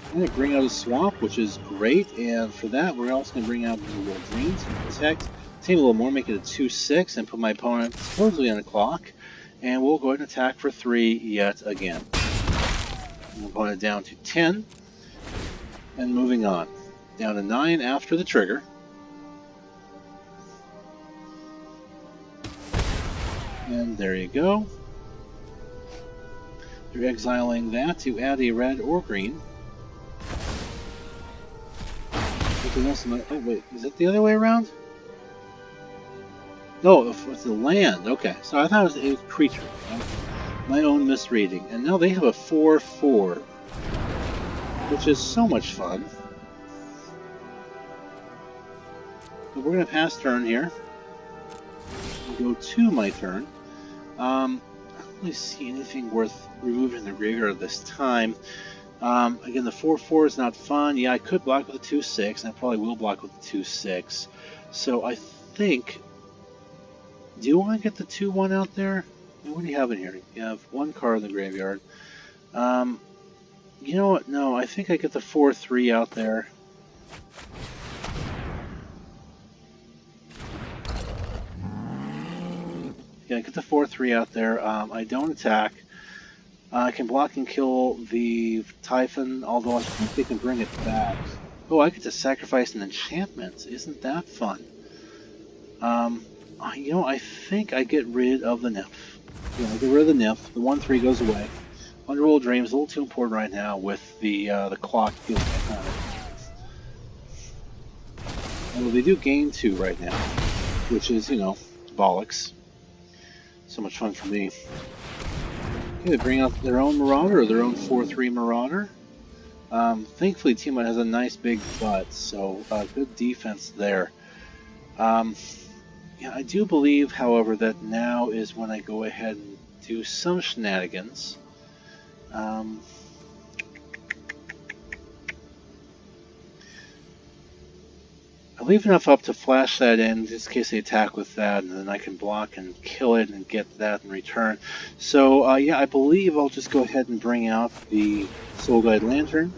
I'm going to bring out a swamp, which is great, and for that we're also going to bring out the World Dreams and Protect. Tame a little more, make it a 2/6, and put my opponent supposedly on the clock. And we'll go ahead and attack for 3 yet again. My opponent down to 10, and moving on. Down to 9 after the trigger. And there you go. They're exiling that to add a red or green. Oh wait, is it the other way around? No, it's the land. Okay, so I thought it was a creature. My own misreading. And now they have a 4/4, which is so much fun. But we're going to pass turn here. Go to my turn. I don't really see anything worth removing in the graveyard this time. Again, the 4/4 is not fun. Yeah, I could block with a 2/6, and I probably will block with a 2/6. So I think... Do I get the 2/1 out there? What do you have in here? You have 1 card in the graveyard. You know what? No, I think I get the 4/3 out there. Yeah, I get the 4/3 out there. I don't attack. I can block and kill the Typhon, although I think they can bring it back. Oh, I get to sacrifice an enchantment. Isn't that fun? You know, I think I get rid of the nymph. Yeah, I get rid of the nymph. The 1/3 goes away. Underworld Dream is a little too important right now with the clock feeling kind of. Although they do gain 2 right now, which is, you know, bollocks. So much fun for me. Okay, they bring out their own Marauder, or their own 4/3 Marauder. Thankfully, Tiamat has a nice big butt, so good defense there. Yeah, I do believe, however, that now is when I go ahead and do some shenanigans. I leave enough up to flash that in just in case they attack with that, and then I can block and kill it and get that in return. So, yeah, I believe I'll just go ahead and bring out the Soul Guide Lantern.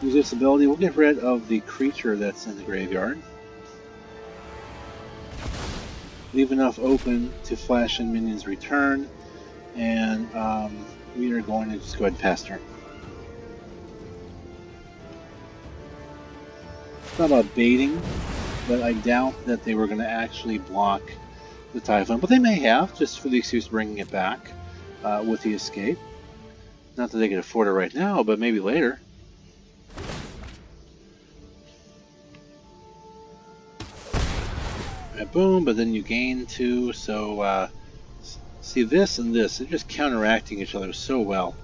Use this ability. We'll get rid of the creature that's in the graveyard. Leave enough open to flash in minions return, and we are going to just go ahead and pass turn. Thought about baiting, but I doubt that they were going to actually block the Typhoon, but they may have, just for the excuse of bringing it back with the escape. Not that they can afford it right now, but maybe later. And boom, but then you gain 2, so see this and this, they're just counteracting each other so well.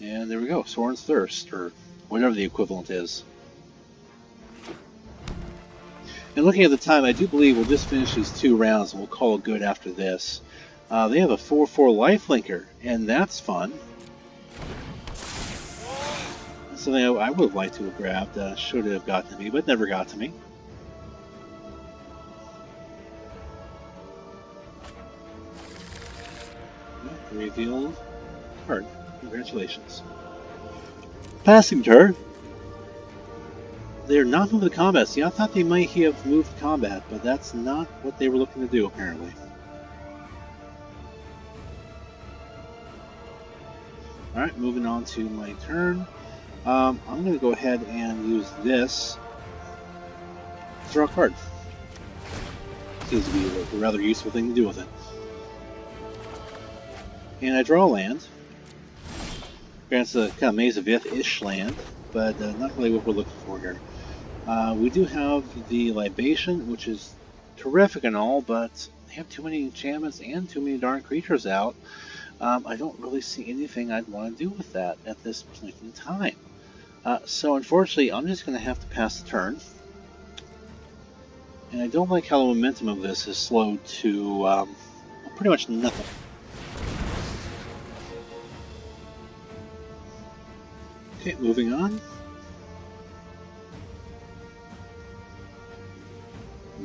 And there we go, Soren's Thirst, or whatever the equivalent is. And looking at the time, I do believe we'll just finish these 2 rounds and we'll call it good after this. They have a 4/4 lifelinker, and that's fun. That's something I would have liked to have grabbed. Should have gotten to me, but never got to me. Revealed card. Congratulations. Passing turn. They're not moving the combat. See, I thought they might have moved combat, but that's not what they were looking to do, apparently. Alright, moving on to my turn. I'm going to go ahead and use this to draw a card. Seems to be a rather useful thing to do with it. And I draw a land. Grants a kind of Maze of Ith-ish land, but not really what we're looking for here. We do have the Libation, which is terrific and all, but they have too many enchantments and too many darn creatures out. I don't really see anything I'd want to do with that at this point in time. So unfortunately, I'm just going to have to pass the turn. And I don't like how the momentum of this is slowed to pretty much nothing. Okay, moving on.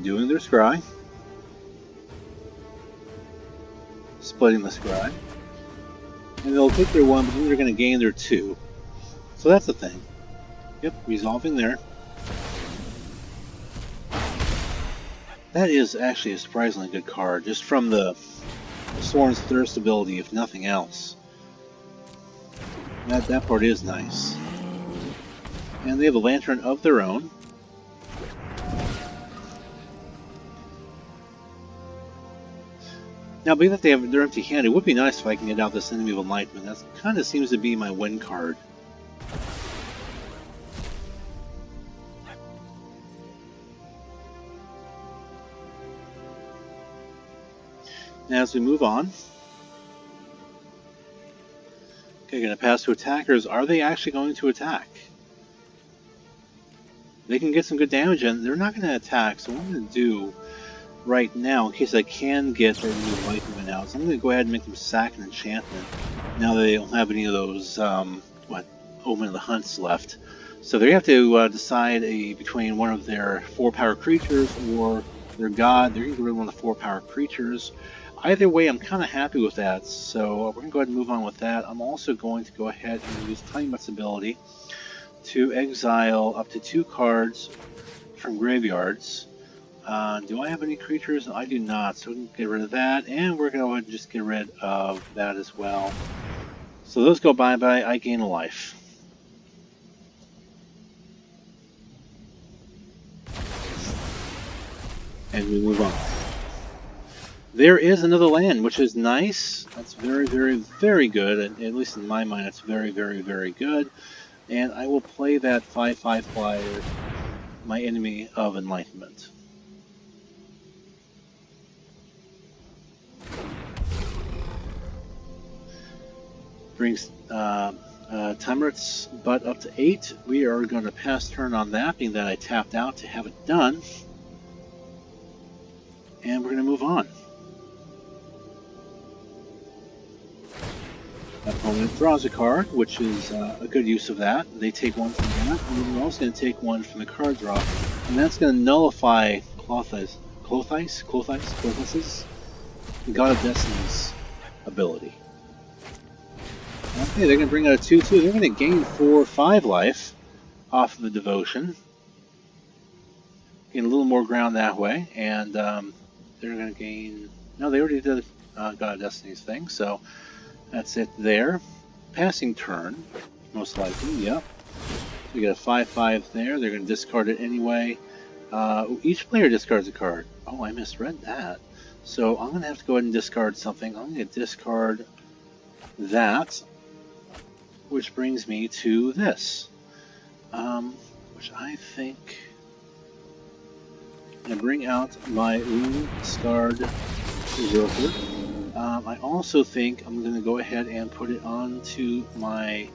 Doing their scry. Splitting the scry. And they'll take their 1, but then they're going to gain their 2. So that's the thing. Yep, resolving there. That is actually a surprisingly good card, just from the Soren's Thirst ability, if nothing else. That part is nice. And they have a lantern of their own. Now, being that they're empty-handed, it would be nice if I can get out this Enemy of Enlightenment. That kind of seems to be my win card. Now, as we move on, okay, going to pass to attackers. Are they actually going to attack? They can get some good damage in. They're not going to attack, so what I'm going to do right now, in case I can get their new Enlightenment out, so I'm going to go ahead and make them sack an enchantment. Now they don't have any of those, Omen of the Hunts left. So they have to decide between one of their 4-power creatures or their god. They're going to get rid of one of the 4-power creatures. Either way, I'm kind of happy with that, so we're going to go ahead and move on with that. I'm also going to go ahead and use Tiny Mutt's ability to exile up to 2 cards from graveyards. Do I have any creatures? I do not, so we can get rid of that, and we're going to go ahead and just get rid of that as well. So those go bye-bye, I gain a life. And we move on. There is another land, which is nice. That's very, very, very good. At least in my mind, it's very, very, very good. And I will play that 5/5 flyer, my Enemy of Enlightenment. Brings Timer's butt up to 8. We are going to pass turn on that, being that I tapped out to have it done. And we're going to move on. Opponent draws a card, which is a good use of that. They take 1 from that, and then we're also going to take 1 from the card draw. And that's going to nullify Clothis' God of Destiny's ability. Okay, they're going to bring out a 2/2. They're going to gain 4/5 life off of the Devotion. Gain a little more ground that way, and they're going to gain... No, they already did God of Destiny's thing, so that's it there. Passing turn, most likely, yep. We get a 5/5 there. They're going to discard it anyway. Each player discards a card. Oh, I misread that. So I'm going to have to go ahead and discard something. I'm going to discard that, which brings me to this, which I think I'm going to bring out my Rune-Scarred Berserker. I also think I'm going to go ahead and put it onto my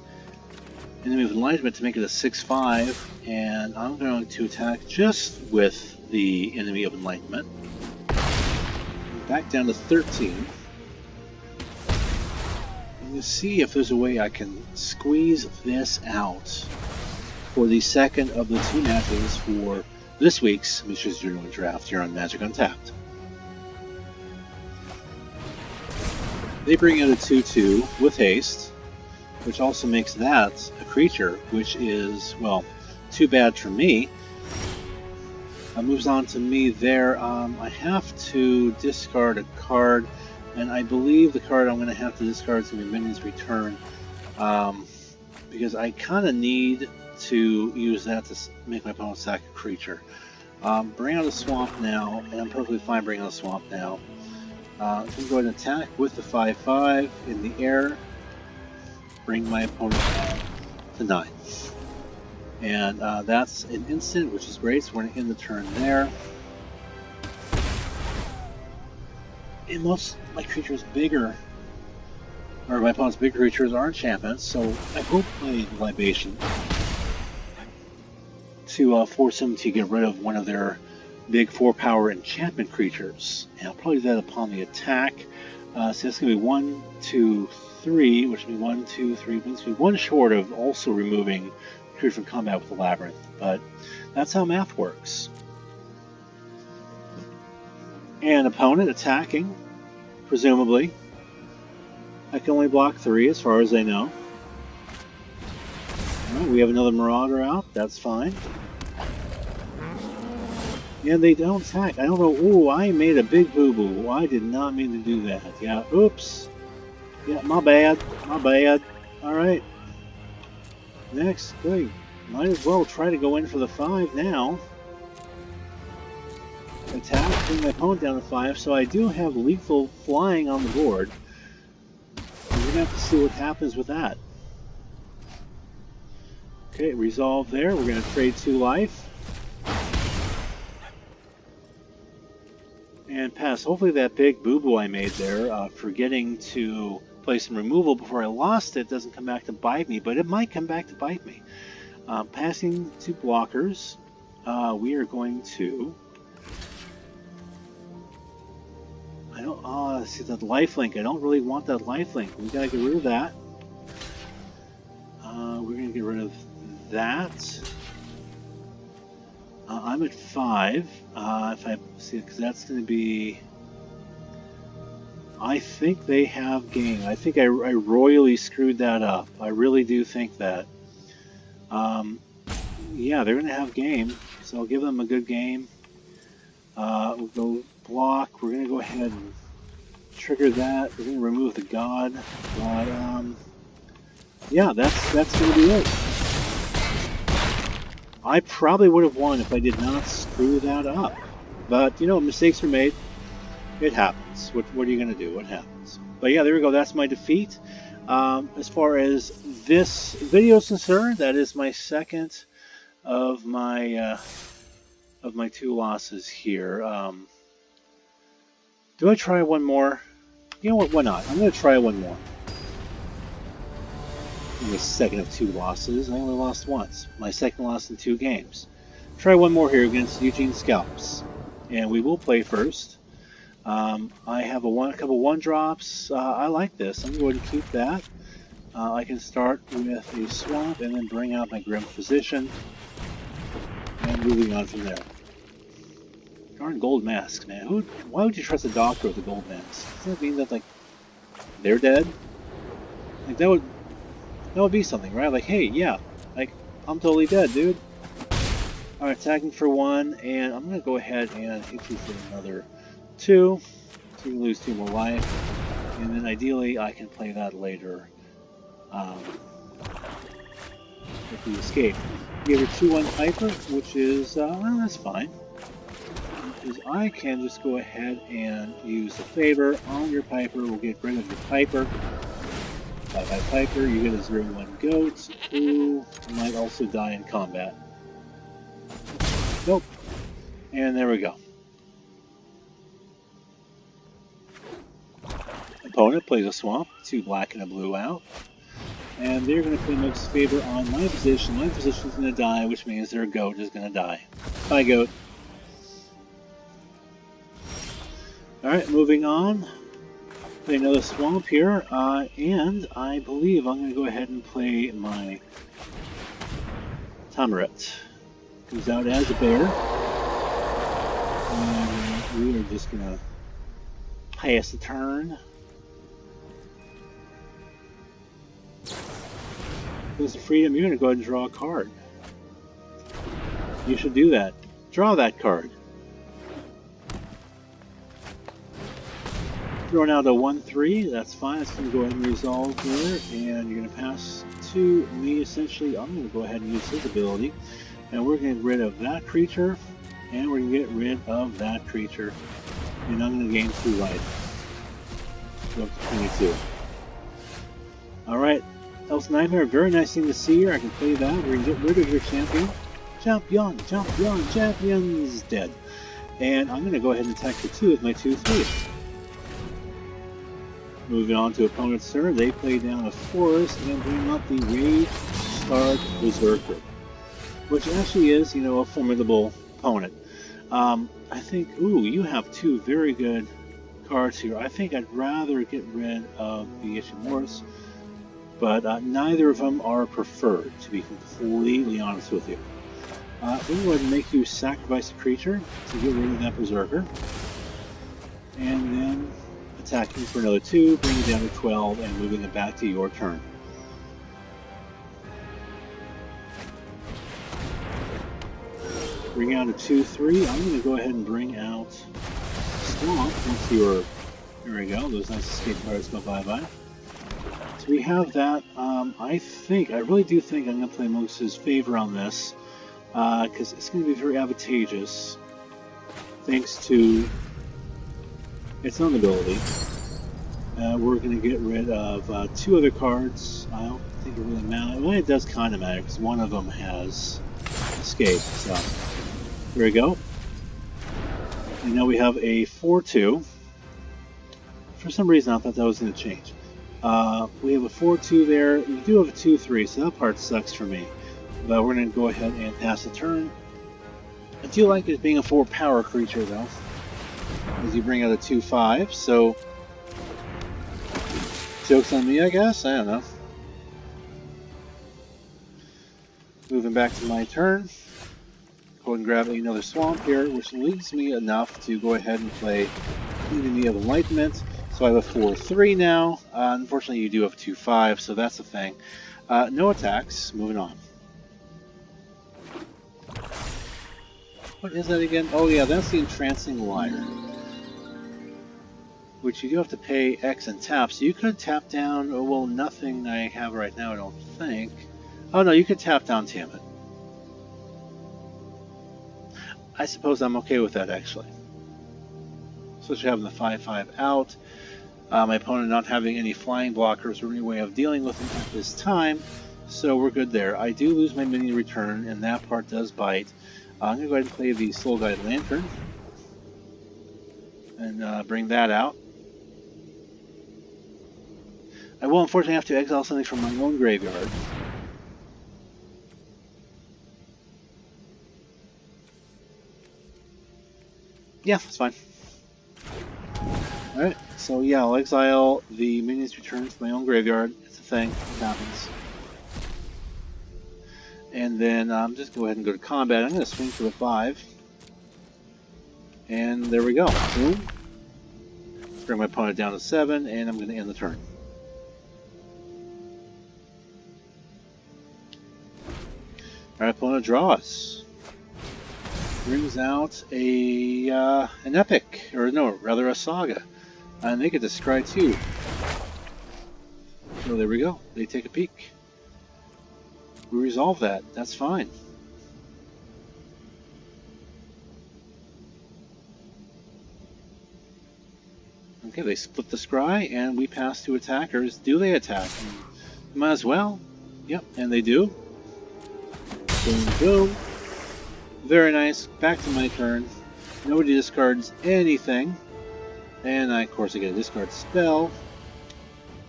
Enemy of Enlightenment to make it a 6/5, and I'm going to attack just with the Enemy of Enlightenment. Back down to 13. I'm going to see if there's a way I can squeeze this out for the second of the 2 matches for this week's Mishra's Genuine Draft here on Magic Untapped. They bring in a 2/2 with haste, which also makes that a creature, which is, well, too bad for me. Moves on to me there. I have to discard a card, and I believe the card I'm going to have to discard is going to be Minion's Return, because I kind of need to use that to make my opponent sack a creature. Bring out a Swamp now, and I'm perfectly fine bringing out a Swamp now. I'm going to go ahead and attack with the 5/5 in the air. Bring my opponent down to 9. And that's an instant, which is great, so we're going to end the turn there. And most of my creatures bigger, or my opponent's bigger creatures are enchantments, so I will play Libation to force him to get rid of one of their big 4-power enchantment creatures. And I'll probably do that upon the attack. So that's going to be 1, 2, 3, which will be 1, 2, 3, brings me 1 short of also removing creature from combat with the Labyrinth. But that's how math works. And opponent attacking, presumably. I can only block 3 as far as I know. Alright, we have another Marauder out, that's fine. And they don't attack. I don't know. Ooh, I made a big boo-boo. I did not mean to do that. Yeah, oops. Yeah, my bad. My bad. Alright. Next, good. Might as well try to go in for the 5 now. Attack, bring my opponent down to 5, so I do have lethal flying on the board. We're going to have to see what happens with that. Okay, resolve there. We're going to trade 2 life. And pass. Hopefully that big boo-boo I made there, forgetting to play some removal before I lost it, doesn't come back to bite me, but it might come back to bite me. Passing 2 blockers, we are going to... I don't... see that lifelink. I don't really want that lifelink. We gotta get rid of that. We're gonna get rid of that. I'm at 5. If I see, because that's going to be. I think they have game. I think I royally screwed that up. I really do think that. Yeah, they're going to have game, so I'll give them a good game. We'll go block. We're going to go ahead and trigger that. We're going to remove the god. But yeah, that's going to be it. I probably would have won if I did not screw that up. But, you know, mistakes are made. It happens. What are you going to do? What happens? But yeah, there we go. That's my defeat. As far as this video is concerned, that is my second of my 2 losses here. Do I try one more? You know what? Why not? I'm going to try one more. In the second of 2 losses. I only lost once. My second loss in 2 games. Try one more here against Eugene Scalps. And we will play first. I have a couple 1-drops. I like this. I'm going to keep that. I can start with a Swamp and then bring out my Grim Physician. And moving on from there. Darn gold masks, man. Why would you trust a doctor with a gold mask? Does that mean that, like, they're dead? Like, that would be something, right? Like, hey, yeah, like, I'm totally dead, dude. Alright, attacking for 1, and I'm going to go ahead and hit you for another 2, so you can lose 2 more life, and then ideally I can play that later. with the escape. Give her 2-1 Piper, which is, well, that's fine. Because I can just go ahead and use the favor on your Piper. We'll get rid of your Piper. Bye-bye Piper, you get a 0-1 Goat, who might also die in combat. Nope. And there we go. Opponent plays a swamp, 2 black and a blue out. And they're going to play Mook's favor on my position. My position's going to die, which means their goat is going to die. Bye, goat. Alright, moving on. Play another swamp here, and I believe I'm going to go ahead and play my Tamaret. Comes out as a bear. And we are just going to pass the turn. Because of freedom, you're going to go ahead and draw a card. You should do that. Draw that card. Throwing out a 1-3, that's fine. It's going to go ahead and resolve there. And you're going to pass to me, essentially. I'm going to go ahead and use his ability. And we're going to get rid of that creature. And we're going to get rid of that creature. And I'm going to gain 2 life. Go up to 22. Alright. Elf's Nightmare, very nice thing to see here. I can play that. We're going to get rid of your champion. Champion's dead. And I'm going to go ahead and attack the 2 with my 2-3. Moving on to opponent's turn, they play down a forest and bring up the Rage-Starved Berserker, which actually is, you know, a formidable opponent. I think, ooh, you have 2 very good cards here. I think I'd rather get rid of the Ishimorus, but neither of them are preferred, to be completely honest with you. We're going to go ahead and make you sacrifice a creature to get rid of that Berserker, and then attacking for another 2, bringing it down to 12, and moving it back to your turn. Bring out a 2-3. I'm going to go ahead and bring out Swamp once you're... There we go. Those nice escape cards go bye-bye. So we have that. I really do think I'm going to play Mook's favor on this, because it's going to be very advantageous, thanks to its own ability. We're going to get rid of 2 other cards. I don't think it really matters. Well, it does kind of matter, because one of them has escape. So, there we go. And now we have a 4-2. For some reason, I thought that was going to change. We have a 4-2 there. We do have a 2-3, so that part sucks for me. But we're going to go ahead and pass the turn. I do like it being a 4-power creature, though, as you bring out a 2-5, so joke's on me, I guess? I don't know. Moving back to my turn. Go ahead and grab another swamp here, which leaves me enough to go ahead and play Community of Enlightenment. So I have a 4-3 now. Unfortunately, you do have a 2-5, so that's the thing. No attacks. Moving on. What is that again? Oh yeah, that's the Entrancing Lyre, which you do have to pay X and tap. So you could tap down, oh, well, nothing I have right now, I don't think. Oh no, you could tap down Tiamat. I suppose I'm okay with that, actually. Especially having the 5-5 out. My opponent not having any flying blockers or any way of dealing with him at this time. So we're good there. I do lose my minion return, and that part does bite. I'm going to go ahead and play the Soul Guide Lantern. And bring that out. I will unfortunately have to exile something from my own graveyard. Yeah, that's fine. Alright, so yeah, I'll exile the minions returned to my own graveyard. It's a thing, it happens. And then just go ahead and go to combat. I'm going to swing for the 5. And there we go. Boom. Bring my opponent down to 7, and I'm going to end the turn. Alright, opponent draws. Brings out a an epic, or no, rather a saga. And they get to scry 2. So there we go. They take a peek. We resolve that. That's fine. Okay, they split the scry, and we pass to attackers. Do they attack? Might as well. Yep, and they do. Boom, boom. Very nice. Back to my turn. Nobody discards anything. And of course I get a discard spell.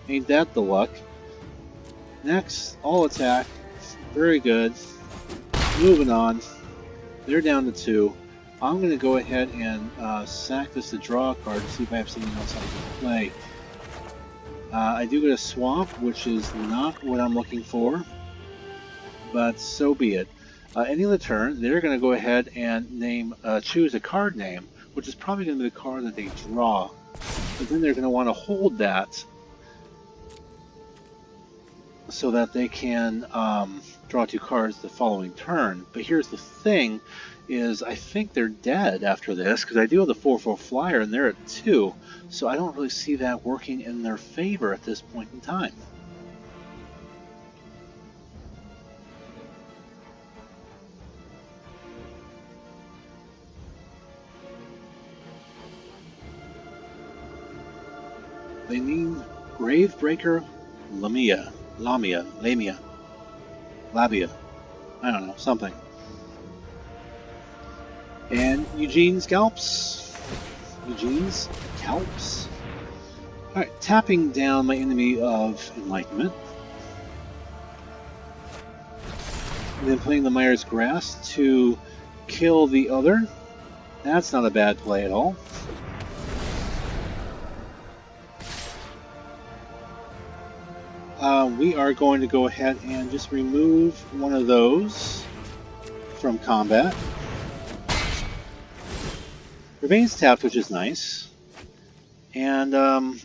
Ain't that the luck. Next, all attack. Very good. Moving on. They're down to 2. I'm going to go ahead and sack this to draw a card to see if I have something else I can play. I do get a swamp, which is not what I'm looking for, but so be it. Ending the turn, they're going to go ahead and choose a card name, which is probably going to be the card that they draw. But then they're going to want to hold that so that they can draw 2 cards the following turn. But here's the thing, is I think they're dead after this, because I do have the 4/4 flyer and they're at 2, so I don't really see that working in their favor at this point in time. They need Gravebreaker Lamia. Labia. I don't know, something. And Eugene's Calps. Alright, tapping down my enemy of Enlightenment. And then playing the Myers Grass to kill the other. That's not a bad play at all. We are going to go ahead and just remove one of those from combat. Remains tapped, which is nice. And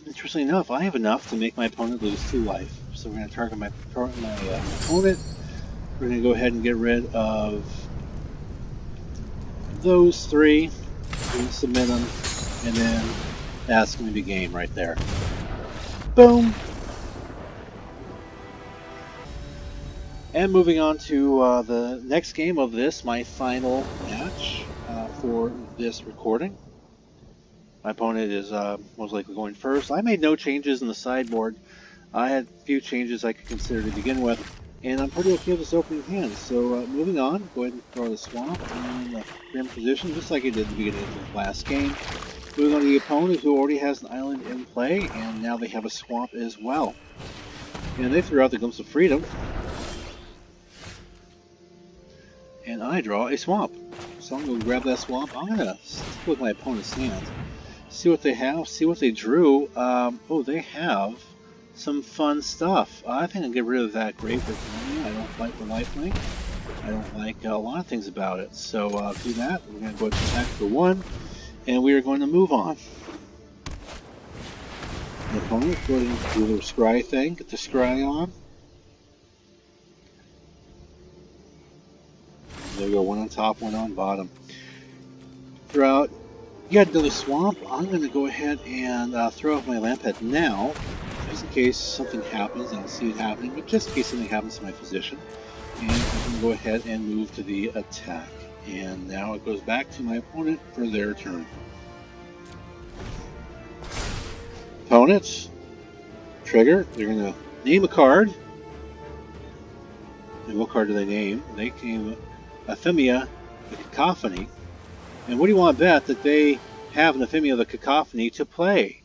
interestingly enough, I have enough to make my opponent lose 2 life. So we're going to target my opponent. We're going to go ahead and get rid of those 3. We're going to submit them, and then that's going to be game right there. Boom! And moving on to the next game of this, my final match for this recording. My opponent is most likely going first. I made no changes in the sideboard. I had a few changes I could consider to begin with, and I'm pretty okay with this opening hand. So moving on, go ahead and throw the swamp in the grim position, just like I did at the beginning of the last game. Moving on to the opponent, who already has an island in play, and now they have a swamp as well. And they threw out the Glimpse of Freedom. And I draw a swamp. So I'm going to grab that swamp. I'm going to stick with my opponent's hand. See what they have, see what they drew. Oh, they have some fun stuff. I think I'll get rid of that Gravebreaker. I don't like the lifelink. I don't like a lot of things about it. So do that. We're going to go ahead and attack for 1. And we are going to move on. The opponent, go ahead and do their scry thing. Get the scry on. There we go, 1 on top, 1 on bottom. Throughout, you got another swamp. I'm going to go ahead and throw out my lamp head now, just in case something happens. I don't see it happening, but just in case something happens to my position. And I'm going to go ahead and move to the attack. And now it goes back to my opponent for their turn. Opponents, trigger, they're going to name a card. And what card do they name? They name Ephemia, the Cacophony. And what do you want to bet that they have an Ephemia, the Cacophony to play?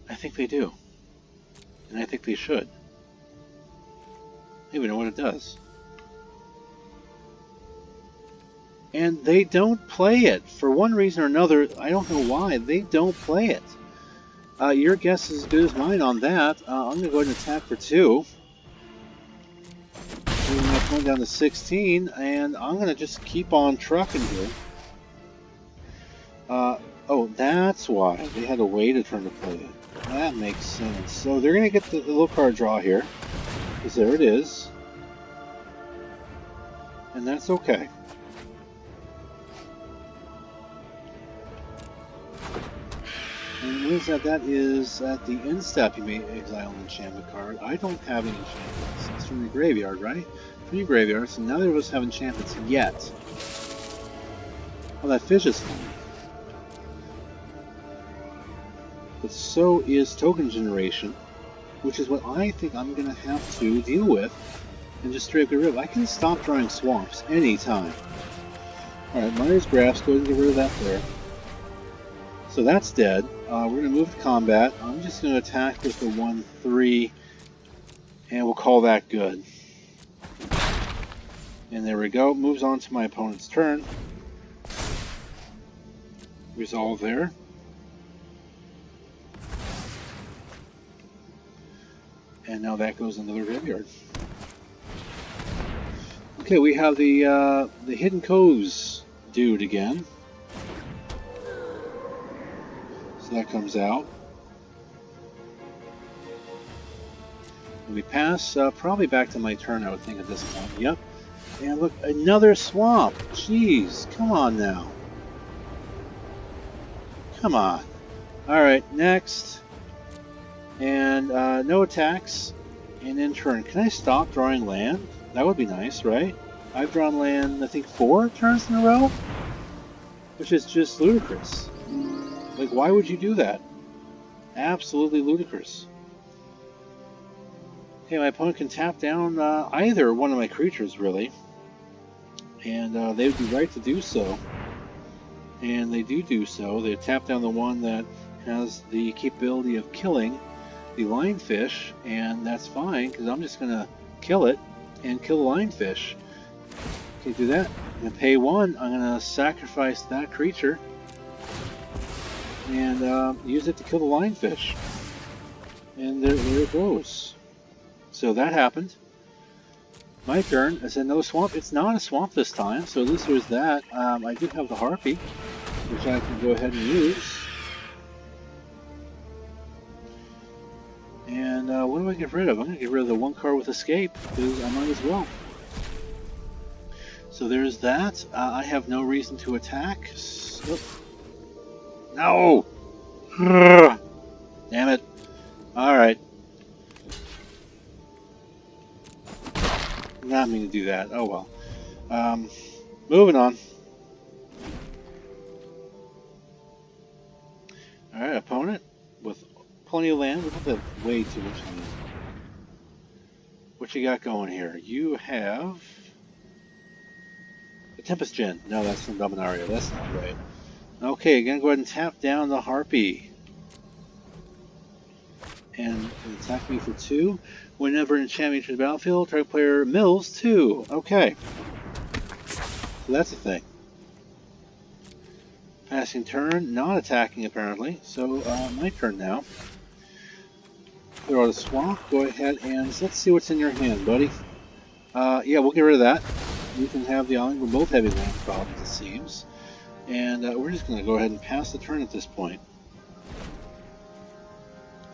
I think they do. And I think they should. I don't even know what it does. And they don't play it. For one reason or another, I don't know why, they don't play it. Your guess is as good as mine on that. I'm going to go ahead and attack for 2. Going down to 16, and I'm going to just keep on trucking here. Oh, that's why. They had a way to turn to play it. That makes sense. So they're going to get the little card draw here, because there it is. And that's okay. And what is that? That is at the end step you may exile an enchantment card. I don't have any enchantments. It's from the graveyard, right? 3 graveyards, and neither of us have enchantments yet. Oh, that fish is fine. But so is token generation, which is what I think I'm going to have to deal with and just straight up get rid of. I can stop drawing swamps anytime. Alright, Myers Graphs, go ahead and get rid of that there. So that's dead. We're going to move to combat. I'm just going to attack with the 1-3, and we'll call that good. And there we go. Moves on to my opponent's turn. Resolve there. And now that goes into the graveyard. Okay, we have the Hidden Coves dude again. So that comes out. And we pass probably back to my turn, I would think, at this point. Yep. And look, another swamp. Jeez, come on now. Come on. Alright, next. And no attacks. And in turn, can I stop drawing land? That would be nice, right? I've drawn land, I think, 4 turns in a row? Which is just ludicrous. Like, why would you do that? Absolutely ludicrous. Okay, my opponent can tap down either one of my creatures, really. And they would be right to do so. And they do so. They tap down the one that has the capability of killing the lionfish, and that's fine, because I'm just going to kill it and kill the lionfish. Okay, do that. I'm going to pay 1. I'm going to sacrifice that creature and use it to kill the lionfish. And there it goes. So that happened. My turn. Is another swamp. It's not a swamp this time, so at least there's that. I do have the Harpy, which I can go ahead and use. And what do I get rid of? I'm going to get rid of the 1 card with Escape, because I might as well. So there's that. I have no reason to attack. No! Damn it. Alright. Not mean to do that. Oh well. Moving on. Alright, opponent with plenty of land. We don't have way too much land. What you got going here? You have the Tempest Gen. No, that's from Dominaria. That's not right. Okay, gonna go ahead and tap down the Harpy. And attack me for 2. Whenever an enchantment enters the battlefield, target player mills 2. Okay. So that's a thing. Passing turn, not attacking apparently. So my turn now. Throw out a swamp. Go ahead and let's see what's in your hand, buddy. Yeah, we'll get rid of that. You can have the island. We're both having land problems, it seems. And we're just going to go ahead and pass the turn at this point.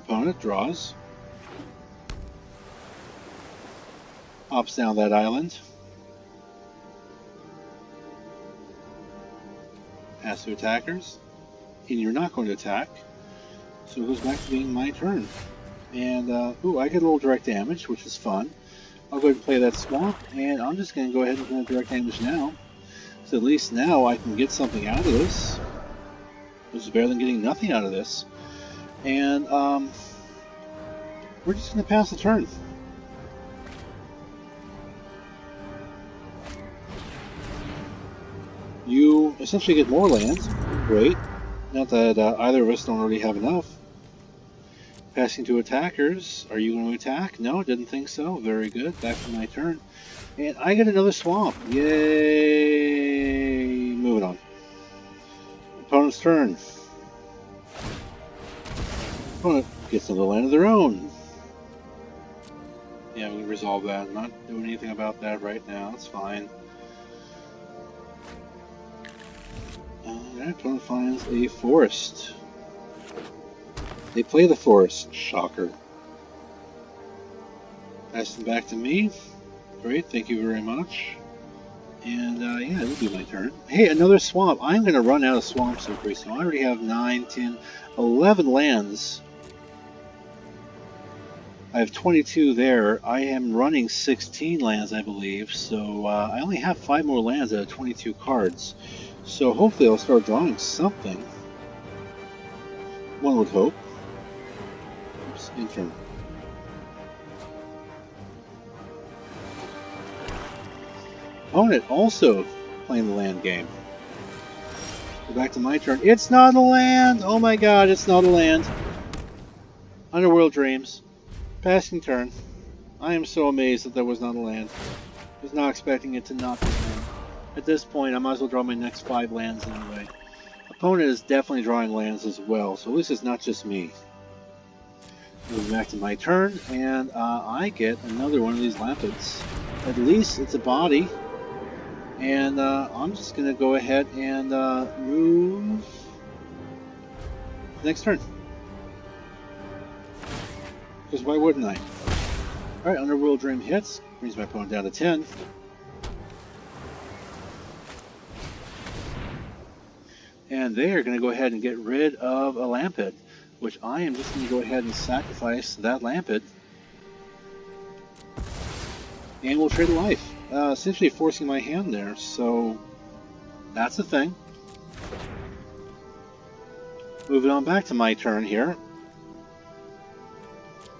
Opponent draws. Pops down that island. Pass to attackers. And you're not going to attack. So it goes back to being my turn. And, ooh, I get a little direct damage, which is fun. I'll go ahead and play that swamp. And I'm just going to go ahead and do direct damage now. So at least now I can get something out of this. Which is better than getting nothing out of this. And, we're just going to pass the turn. You essentially get more land. Great. Not that either of us don't already have enough. Passing to attackers. Are you going to attack? No, didn't think so. Very good. Back to my turn. And I get another swamp. Yay! Moving on. Opponent's turn. Opponent gets another land of their own. Yeah, we can resolve that. I'm not doing anything about that right now. It's fine. Opponent finds a forest. They play the forest. Shocker. Pass them back to me. Great, thank you very much. And yeah, it'll be my turn. Hey, another swamp. I'm going to run out of swamps so pretty soon. I already have 9, 10, 11 lands. I have 22 there. I am running 16 lands, I believe, so I only have 5 more lands out of 22 cards. So hopefully I'll start drawing something. One would hope. Oops, intern. Opponent also playing the land game. Go back to my turn. It's not a land! Oh my god, it's not a land. Underworld Dreams. Passing turn. I am so amazed that was not a land. I was not expecting it to not be a land. At this point, I might as well draw my next 5 lands anyway. Opponent is definitely drawing lands as well, so at least it's not just me. Moving back to my turn, and I get another one of these Lampids. At least it's a body. And I'm just going to go ahead and move next turn. Because why wouldn't I? Alright, Underworld Dream hits. Brings my opponent down to 10. And they are going to go ahead and get rid of a Lampid, which I am just going to go ahead and sacrifice that Lampid. And we'll trade a life. Essentially forcing my hand there, so that's the thing. Moving on back to my turn here.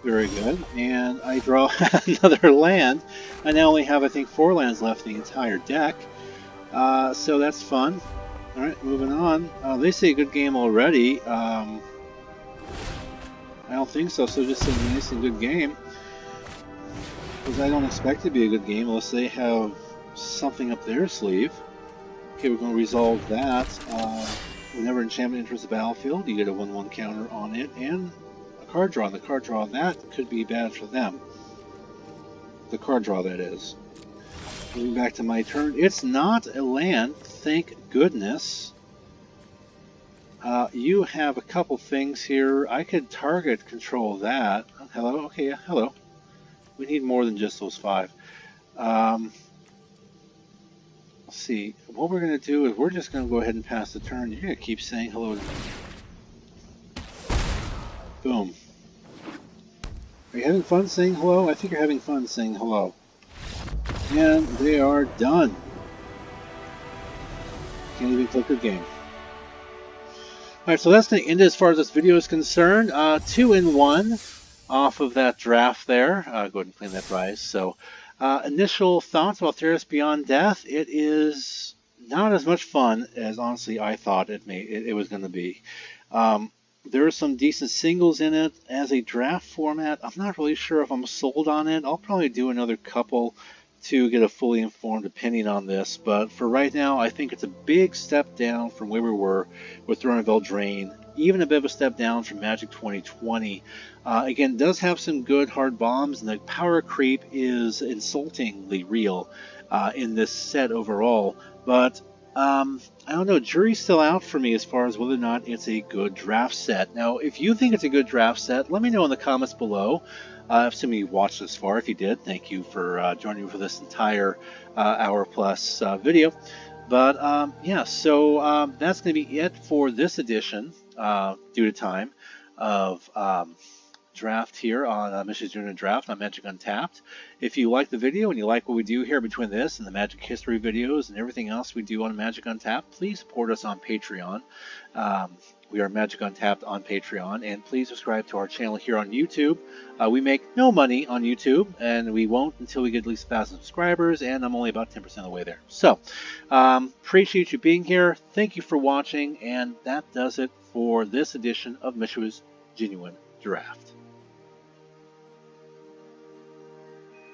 Very good. And I draw another land. I now only have, I think, 4 lands left in the entire deck. So that's fun. Alright, moving on. They say good game already. I don't think so, so just a nice and good game. Because I don't expect it to be a good game unless they have something up their sleeve. Okay, we're going to resolve that. Whenever enchantment enters the battlefield, you get a 1/1 counter on it, and a card draw. And the card draw, that could be bad for them. The card draw, that is. Moving back to my turn. It's not a land, thank goodness. You have a couple things here. I could target control that. Hello? Okay, yeah, hello. We need more than just those 5. Let's see. What we're going to do is we're just going to go ahead and pass the turn. You're going to keep saying hello to me. Boom. Are you having fun saying hello? I think you're having fun saying hello. And they are done. Can't even click a game. Alright, so that's going to end it as far as this video is concerned. 2 in 1 off of that draft there. Go ahead and clean that rise. So, initial thoughts about Theros Beyond Death. It is not as much fun as honestly I thought it was going to be. There are some decent singles in it. As a draft format, I'm not really sure if I'm sold on it. I'll probably do another couple to get a fully informed opinion on this, but for right now, I think it's a big step down from where we were with Throne of Eldraine, even a bit of a step down from Magic 2020. Again, it does have some good hard bombs, and the power creep is insultingly real in this set overall, but I don't know, jury's still out for me as far as whether or not it's a good draft set. Now, if you think it's a good draft set, let me know in the comments below. Assuming you watched this far. If you did, thank you for joining me for this entire hour plus video. But yeah, so that's going to be it for this edition, due to time, of draft here on Mishra's Junior Draft on Magic Untapped. If you like the video and you like what we do here between this and the Magic History videos and everything else we do on Magic Untapped, please support us on Patreon. We are Magic Untapped on Patreon, and please subscribe to our channel here on YouTube. We make no money on YouTube, and we won't until we get at least 1,000 subscribers, and I'm only about 10% of the way there. So, appreciate you being here. Thank you for watching, and that does it for this edition of Mishra's Genuine Draft.